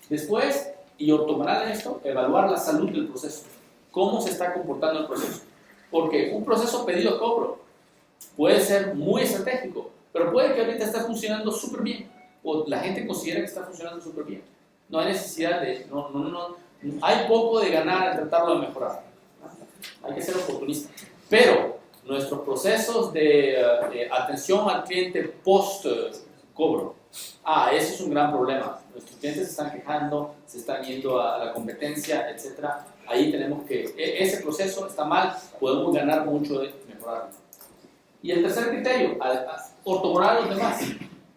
Después, y ortogonal en esto, evaluar la salud del proceso. Cómo se está comportando el proceso. Porque un proceso pedido a cobro puede ser muy estratégico, pero puede que ahorita esté funcionando súper bien. O la gente considera que está funcionando súper bien. No hay necesidad de... hay poco de ganar en tratarlo de mejorar. Hay que ser oportunista. Pero nuestros procesos de atención al cliente post-cobro, ese es un gran problema. Nuestros clientes se están quejando, se están yendo a la competencia, etc. Ahí tenemos que... ese proceso está mal, podemos ganar mucho de mejorarlo. Y el tercer criterio, ortogonal a los demás,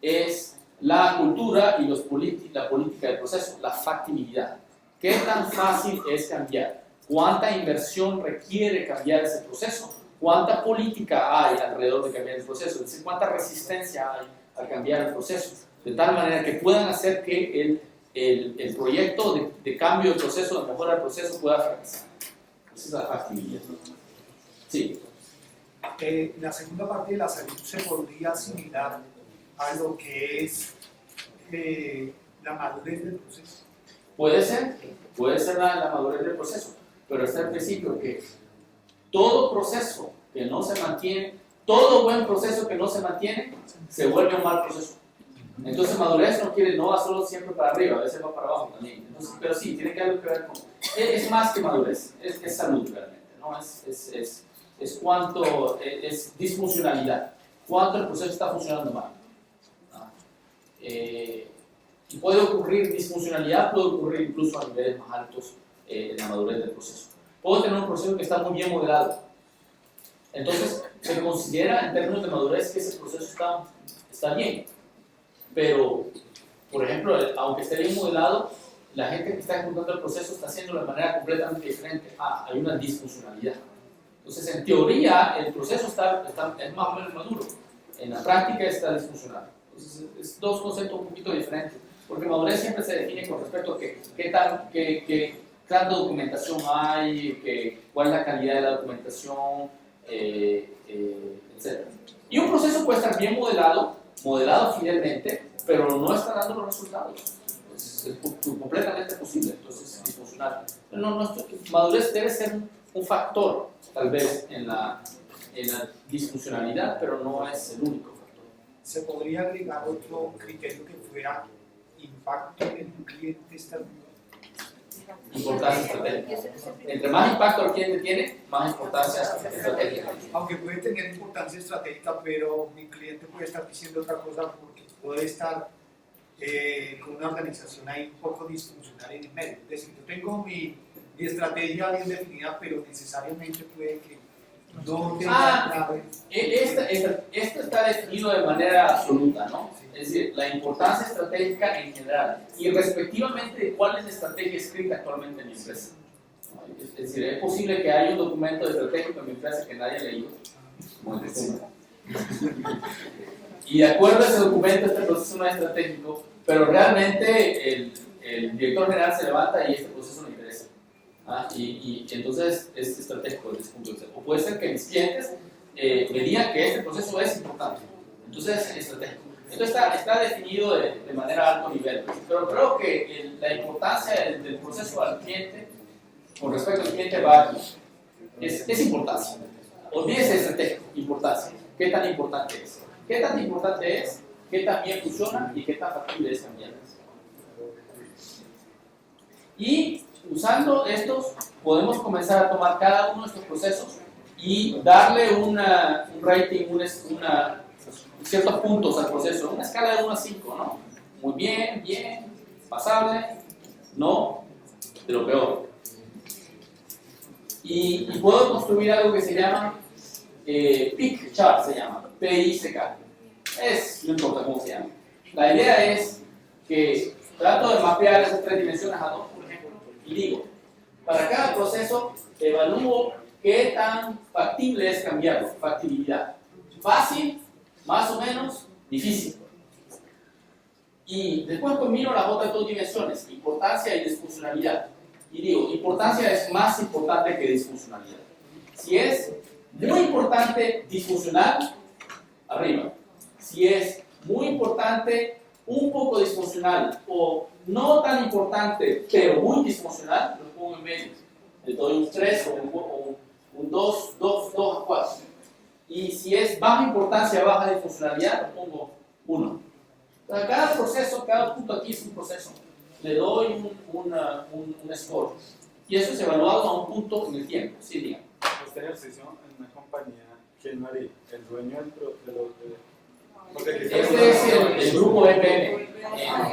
es la cultura y la política del proceso, la factibilidad. ¿Qué tan fácil es cambiar? ¿Cuánta inversión requiere cambiar ese proceso? ¿Cuánta política hay alrededor de cambiar el proceso? Es decir, ¿cuánta resistencia hay a cambiar el proceso? De tal manera que puedan hacer que el proyecto de cambio de proceso, de mejora del proceso, pueda fracasar. Esa es la factibilidad. Sí. La segunda parte de la salud se podría asimilar a lo que es la madurez del proceso. Puede ser la madurez del proceso, pero está el principio que todo proceso que no se mantiene, todo buen proceso que no se mantiene, se vuelve un mal proceso. Entonces madurez no va solo siempre para arriba, a veces va para abajo también. Entonces, pero sí, tiene que algo que ver con... Es más que madurez, es salud realmente, ¿no? Es cuánto, es disfuncionalidad, cuánto el proceso está funcionando mal. Y puede ocurrir disfuncionalidad, puede ocurrir incluso a niveles más altos en la madurez del proceso. Puedo tener un proceso que está muy bien modelado. Entonces, se considera en términos de madurez que ese proceso está bien. Pero, por ejemplo, aunque esté bien modelado, la gente que está ejecutando el proceso está haciendo de manera completamente diferente. Hay una disfuncionalidad. Entonces, en teoría, el proceso es más o menos maduro. En la práctica está disfuncional. Entonces, es dos conceptos un poquito diferentes. Porque madurez siempre se define con respecto a qué tanta documentación hay, cuál es la calidad de la documentación, etc. Y un proceso puede estar bien modelado fidelmente, pero no está dando los resultados. Es completamente posible, entonces es disfuncional. Madurez debe ser un factor, tal vez, en la disfuncionalidad, pero no es el único factor. ¿Se podría agregar otro criterio que fuera impacto en un cliente estratégico? Importancia estratégica. Entre más impacto el cliente tiene, más importancia estratégica. Aunque puede tener importancia estratégica, pero mi cliente puede estar diciendo otra cosa porque puede estar con una organización ahí un poco disfuncional en el medio. Es decir, yo tengo mi estrategia bien definida, pero necesariamente puede que no tenga esto está definido de manera absoluta, ¿no? Es decir, la importancia estratégica en general y respectivamente de cuál es la estrategia escrita actualmente en mi empresa. Es decir, es posible que haya un documento estratégico en mi empresa que nadie ha leído, como el de y de acuerdo a ese documento, este proceso no es estratégico, pero realmente el director general se levanta y este proceso no interesa. Y entonces es estratégico desde ese punto de vista. O puede ser que mis clientes me digan que este proceso es importante, entonces es estratégico. Esto está definido de manera alto nivel, pero creo que la importancia del proceso al cliente, con respecto al cliente, va aquí. Es importancia. Olvídese de estrategia, importancia. ¿Qué tan importante es? ¿Qué tan importante es? ¿Qué tan bien funciona? ¿Y qué tan factible es cambiar? Y usando estos, podemos comenzar a tomar cada uno de estos procesos y darle un rating, ciertos puntos al proceso, una escala de 1 a 5, ¿no? Muy bien, bien, pasable, no, de lo peor. Y puedo construir algo que se llama PICK chart, se llama, P-I-C-K. No importa cómo se llama. La idea es que trato de mapear esas 3 dimensiones a 2, por ejemplo, y digo, para cada proceso evalúo qué tan factible es cambiarlo, factibilidad. Fácil, más o menos, difícil. Y después combino las otras 2 dimensiones, importancia y disfuncionalidad. Y digo, importancia es más importante que disfuncionalidad. Si es muy importante, disfuncional, arriba. Si es muy importante, un poco disfuncional, o no tan importante, pero muy disfuncional, lo pongo en medio. Le doy un 3 o un 2 a 4. Y si es baja importancia, baja disfuncionalidad, lo pongo 1. Para cada proceso, cada punto aquí es un proceso. Le doy un score. Y eso es evaluado a un punto en el tiempo. Sí, diga. Este ejercicio en una compañía, ¿quién lo haría? ¿El dueño Este es el grupo EPM.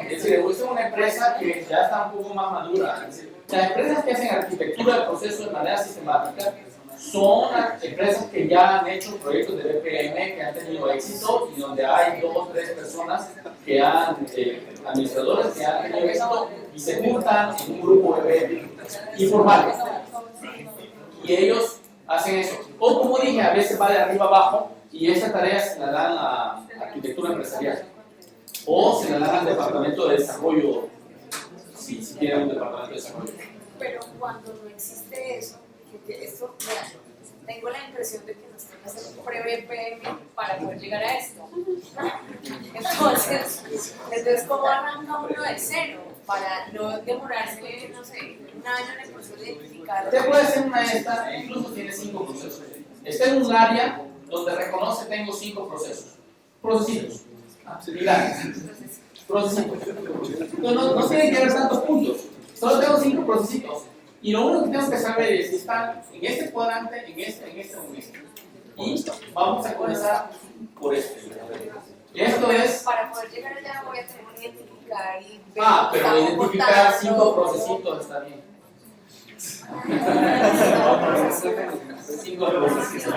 Es decir, es una empresa que ya está un poco más madura. Es decir, las empresas que hacen arquitectura del proceso de manera sistemática son empresas que ya han hecho proyectos de BPM que han tenido éxito y donde hay 2 o 3 personas que administradores que han tenido éxito y se juntan en un grupo BPM informal. Y ellos hacen eso. O como dije, a veces va de arriba abajo y esa tarea se la dan a arquitectura empresarial. O se la dan al departamento de desarrollo, si tienen un departamento de desarrollo. Pero cuando no existe eso, esto, mira, tengo la impresión de que nos tenemos que hacer un pre-BPM para poder llegar a esto. Entonces, ¿cómo arranca uno de cero? Para no demorarse, no sé, un año en el proceso de identificar. Usted puede hacer una de estas, incluso tiene 5 procesos. Está en un área donde reconoce tengo 5 procesos. Procesitos. Procesitos. No tienen que haber tantos puntos. Solo tengo 5 procesitos. Y lo único que tengo que saber es si están en este cuadrante, en este o en este. Y vamos a comenzar por este. Esto es. Para poder llegar allá voy a tener que identificar y ver. Pero identificar 5 procesitos está bien. 5 procesitos.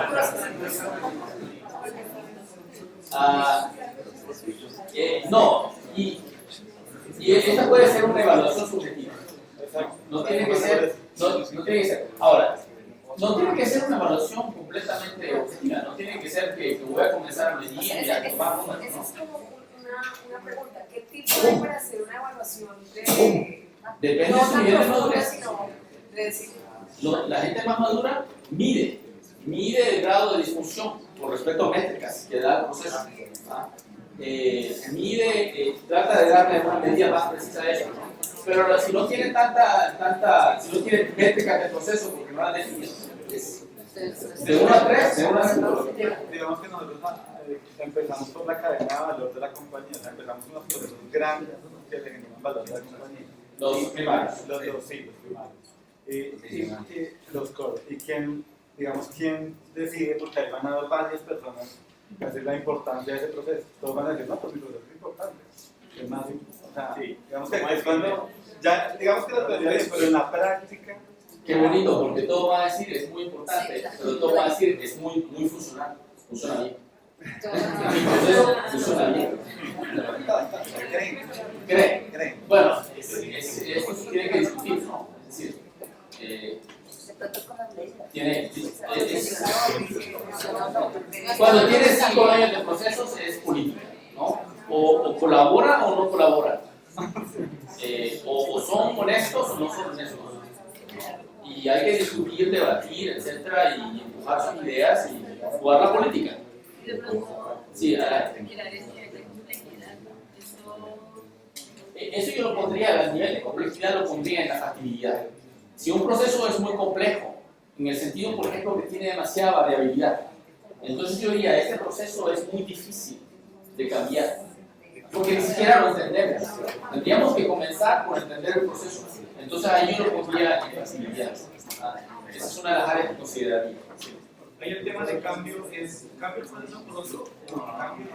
No, y esta puede ser una evaluación subjetiva. No tiene que ser. Ahora, no tiene que ser una evaluación completamente objetiva. No tiene que ser que voy a comenzar a medir y a tomar números. Esa es como una pregunta. ¿Qué tipo hay para hacer una evaluación de. Depende no de su nivel de madurez. sino de decir. La gente más madura mide el grado de disfunción con respecto a métricas que da el proceso. Trata de darle una medida más precisa a eso. Pero si no tiene si no tiene métricas del proceso porque no la han definido, es de 1 a 3, de 1 a 5. Digamos que nosotros empezamos por la cadena de valor de la compañía, o sea, empezamos con los procesos grandes que le generan valor a la compañía. Los primarios. Los primarios. Y los core. ¿Y quién decide? Porque ahí van a dar varias personas que hacen la importancia de ese proceso. Todos van a decir, no, pues mi proceso es importante. Es más, o sea, digamos que es cuando, ya, digamos que la teoría es, pero en la práctica. Qué bonito, porque todo va a decir es muy importante, pero todo va a decir es muy funcional. Funciona bien. Mi proceso funciona bien. ¿Creen? Bueno, esto se tiene que discutir, ¿no? Es decir, cuando tienes 5 años de procesos es política, ¿no? O colaboran o no colaboran. O son honestos o no son honestos. Y hay que discutir, debatir, etcétera, y empujar sus ideas y jugar la política. Sí, la eso yo lo pondría, a nivel de complejidad lo pondría en la factibilidad. Si un proceso es muy complejo, en el sentido, por ejemplo, que tiene demasiada variabilidad, entonces yo diría, este proceso es muy difícil de cambiar, porque ni siquiera lo entendemos. Tendríamos que comenzar por entender el proceso. Entonces ahí yo lo pondría en factibilidad. Esa es una de las áreas que consideraría. Ahí el tema de cambio es cambio con el proceso, cambio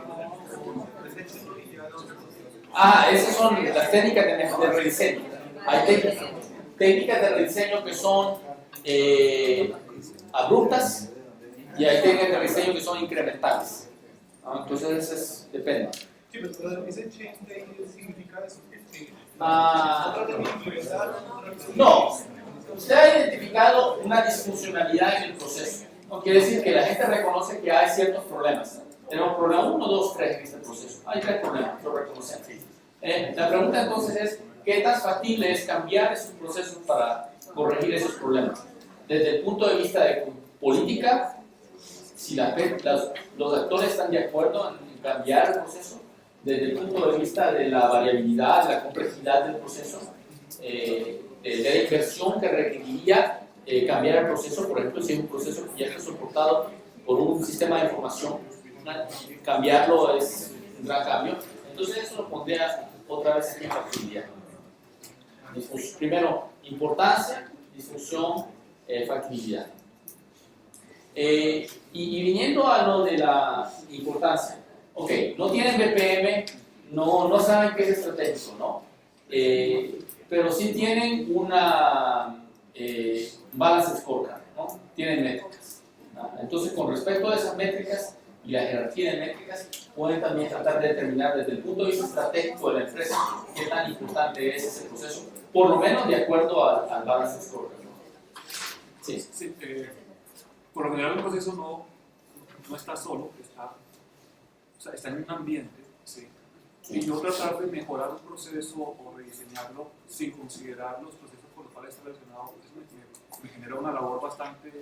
Esas son las técnicas de rediseño. Hay técnicas de rediseño que son abruptas y hay técnicas de rediseño que son incrementales. Entonces depende. Sí, pero ese change significa eso. No, usted ha identificado una disfuncionalidad en el proceso. No quiere decir que la gente reconoce que hay ciertos problemas. Tenemos problema 1, 2, 3 en este proceso. Hay 3 problemas, lo reconocemos. La pregunta entonces es, ¿qué tan factible es cambiar esos procesos para corregir esos problemas? Desde el punto de vista de política, si los actores están de acuerdo en cambiar el proceso, desde el punto de vista de la variabilidad, de la complejidad del proceso, de la inversión que requeriría cambiar el proceso, por ejemplo, si es un proceso que ya está soportado por un sistema de información, cambiarlo es un gran cambio. Entonces eso lo pondría otra vez en factibilidad. Primero, importancia, disfunción, factibilidad. Y viniendo a lo de la importancia, ok, no tienen BPM, no saben qué es estratégico, ¿no? Pero sí tienen una balance scorecard, ¿no? Tienen métricas. Entonces, con respecto a esas métricas y la jerarquía de métricas, pueden también tratar de determinar desde el punto de vista estratégico de la empresa qué tan importante es ese proceso, por lo menos de acuerdo al balance scorecard, ¿no? Sí. Sí, por lo general el proceso no está solo, está en un ambiente, ¿sí? Y yo tratar de mejorar un proceso o rediseñarlo sin considerar los procesos con los cuales está relacionado, me genera una labor bastante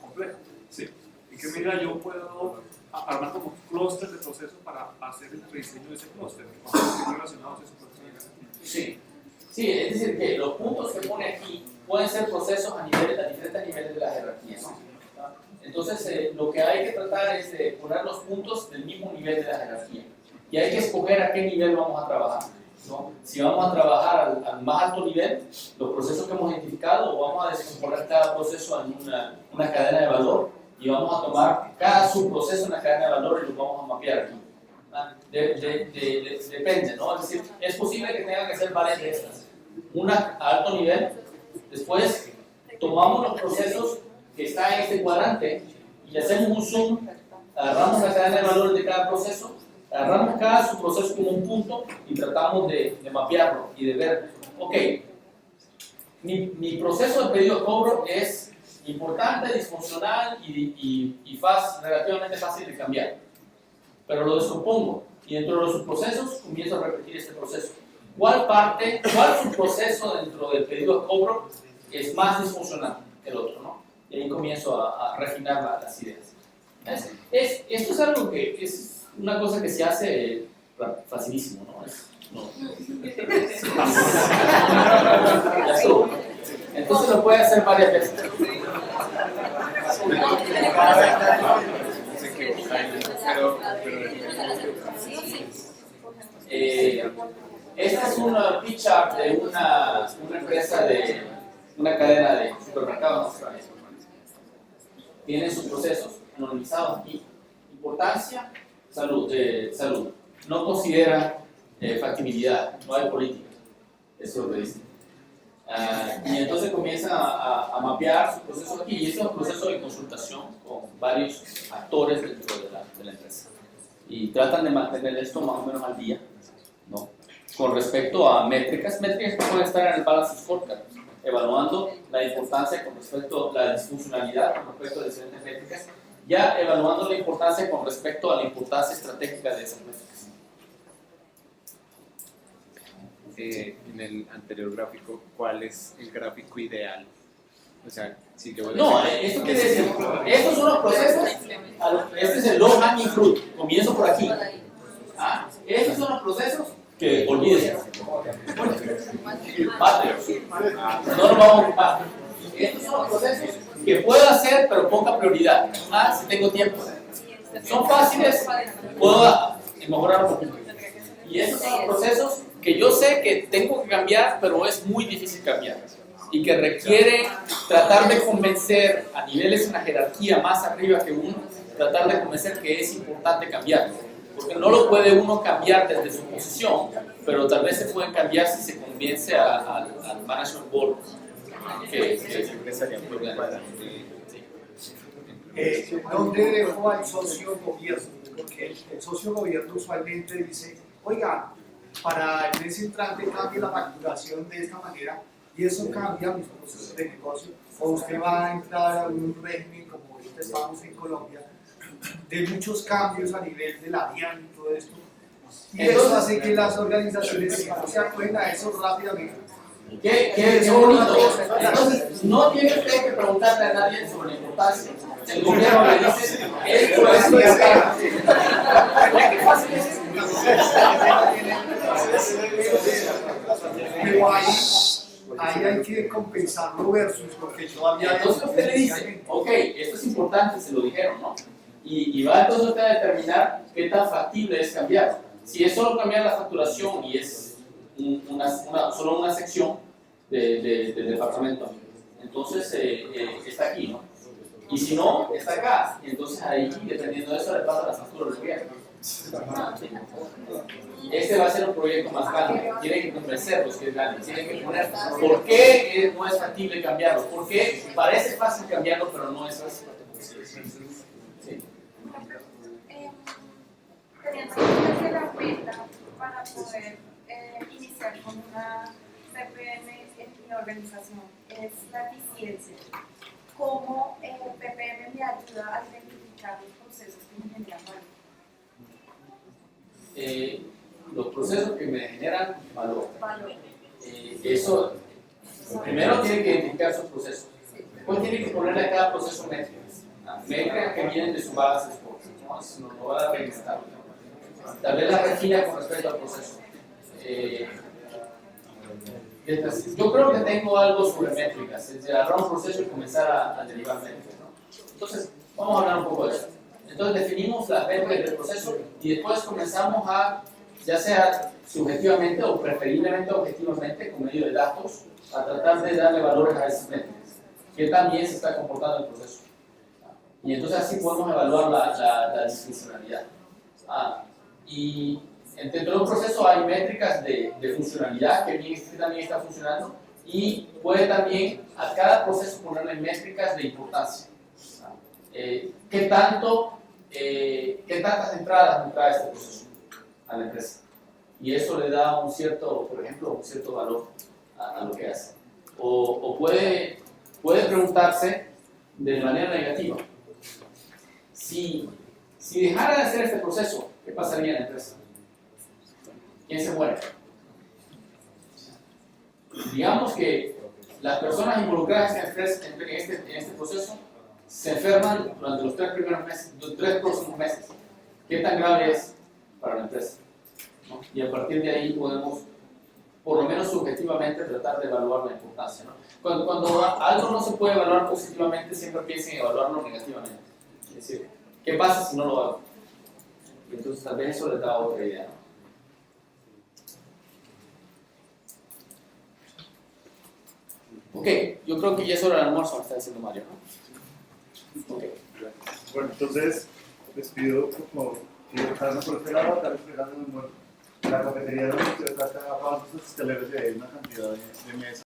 compleja. ¿Sí? ¿En qué medida yo puedo armar como clústeres de procesos para hacer el rediseño de ese clúster? ¿Cómo están relacionados esos procesos? Sí, es decir, que los puntos que pone aquí pueden ser procesos a diferentes niveles de la jerarquía, ¿no? Entonces, lo que hay que tratar es de poner los puntos del mismo nivel de la jerarquía. Y hay que escoger a qué nivel vamos a trabajar, ¿no? Si vamos a trabajar al más alto nivel, los procesos que hemos identificado, o vamos a descomponer cada proceso en una cadena de valor y vamos a tomar cada subproceso en una cadena de valor y los vamos a mapear aquí. Depende, ¿no? Es decir, es posible que tengan que ser varias de estas. Una a alto nivel, después tomamos los procesos que están en este cuadrante y hacemos un zoom, agarramos la cadena de valores de cada proceso, agarramos cada subproceso como un punto y tratamos de mapearlo y de ver, ok, mi proceso de pedido de cobro es importante, disfuncional y relativamente fácil de cambiar, pero lo descompongo y dentro de los subprocesos comienzo a repetir este proceso. ¿Cuál subproceso dentro del pedido de cobro es más disfuncional que el otro, ¿no? Y ahí comienzo a refinar las ideas. Esto es algo que es una cosa que se hace facilísimo, ¿no? Entonces lo puede hacer varias veces. Esta es una pitch chart de una empresa de una cadena de supermercados. Tienen sus procesos anonimizados aquí. Importancia, salud. No considera factibilidad, no hay política. Eso es lo que dice. Y entonces comienzan a mapear sus procesos aquí. Y este es un proceso de consultación con varios actores dentro de la empresa. Y tratan de mantener esto más o menos al día, ¿no? Con respecto a métricas que pueden estar en el balance scorecard, evaluando la importancia con respecto a la disfuncionalidad, con respecto a diferentes métricas, ya evaluando la importancia con respecto a la importancia estratégica de esas métricas. En el anterior gráfico, ¿cuál es el gráfico ideal? O sea, si yo voy a No, decir, esto quiere decir, estos son los procesos, este es el low hanging fruit, comienzo por aquí. Estos son los procesos que olvídense, No lo vamos a ocupar. Estos son los procesos que puedo hacer, pero poca prioridad. Si tengo tiempo. Son fáciles, puedo mejorar un poquito. Y esos son los procesos que yo sé que tengo que cambiar, pero es muy difícil cambiar. Y que requiere tratar de convencer a niveles en la jerarquía más arriba que uno, tratar de convencer que es importante cambiarlo. Porque no lo puede uno cambiar desde su posición, pero tal vez se puede cambiar si se convence al management board que sería un problema. ¿Dónde dejo al socio gobierno? Porque el socio gobierno usualmente dice, oiga, para el mes entrante cambie la facturación de esta manera y eso cambia mis procesos de negocio, o usted va a entrar a un régimen como ahorita estamos en Colombia, de muchos cambios a nivel de la DIAN y todo esto, y eso hace que las organizaciones se acogen a eso rápidamente. Qué bonito. Entonces, no tiene usted que preguntarle a nadie sobre la importancia. El gobierno le dice, esto es importante. Pero ahí hay que compensarlo versus porque yo había... Entonces usted le dice, ok, esto es importante, se lo dijeron, ¿no? Y va entonces usted a determinar qué tan factible es cambiar. Si es solo cambiar la facturación y es solo una sección del departamento, entonces está aquí, ¿no? Y si no, está acá. Y entonces ahí, dependiendo de eso, le pasa la factura del gobierno. Este va a ser un proyecto más grande. Tienen que convencerlos que es grande. Tienen que poner por qué no es factible cambiarlo. ¿Por qué parece fácil cambiarlo, pero no es fácil? Sí. Teniendo en cuenta la meta para poder iniciar con una PPM en mi organización es la eficiencia. ¿Cómo el PPM me ayuda a identificar los procesos que me generan valor? Los procesos que me generan valor. Eso, primero tiene que identificar esos procesos. Después tiene que ponerle a cada proceso métricas. Métricas que vienen de su base de Salesforce, ¿no? Eso nos lo va a registrar. Tal vez la refina con respecto al proceso. Yo creo que tengo algo sobre métricas, es agarrar un proceso y comenzar a derivar métricas, ¿no? Entonces, vamos a hablar un poco de eso. Entonces definimos las métricas del proceso y después comenzamos a, ya sea subjetivamente o preferiblemente objetivamente, con medio de datos, a tratar de darle valores a esas métricas. ¿Qué tan bien se está comportando el proceso? Y entonces así podemos evaluar la disfuncionalidad. Y dentro de un proceso hay métricas de funcionalidad, que también está funcionando, y puede también a cada proceso ponerle métricas de importancia. ¿Qué tantas entradas me trae este proceso a la empresa? Y eso le da un cierto, por ejemplo, un cierto valor a lo que hace. O puede preguntarse de manera negativa, si dejara de hacer este proceso, ¿qué pasaría en la empresa? ¿Quién se muere? Digamos que las personas involucradas en este proceso se enferman durante los 3 próximos meses. ¿Qué tan grave es para la empresa? ¿No? Y a partir de ahí podemos, por lo menos subjetivamente, tratar de evaluar la importancia, ¿no? Cuando algo no se puede evaluar positivamente, siempre piensen en evaluarlo negativamente. Es decir, ¿qué pasa si no lo hago? Y entonces tal vez eso les da otra idea, ¿no? Ok, yo creo que ya es hora del almuerzo, me está diciendo Mario, ¿no? Ok. Bueno, entonces les pido como que pasen por este lado, tal vez pegando en la cafetería de la universidad, acá abajo de sus escaleras y hay una cantidad de mesas.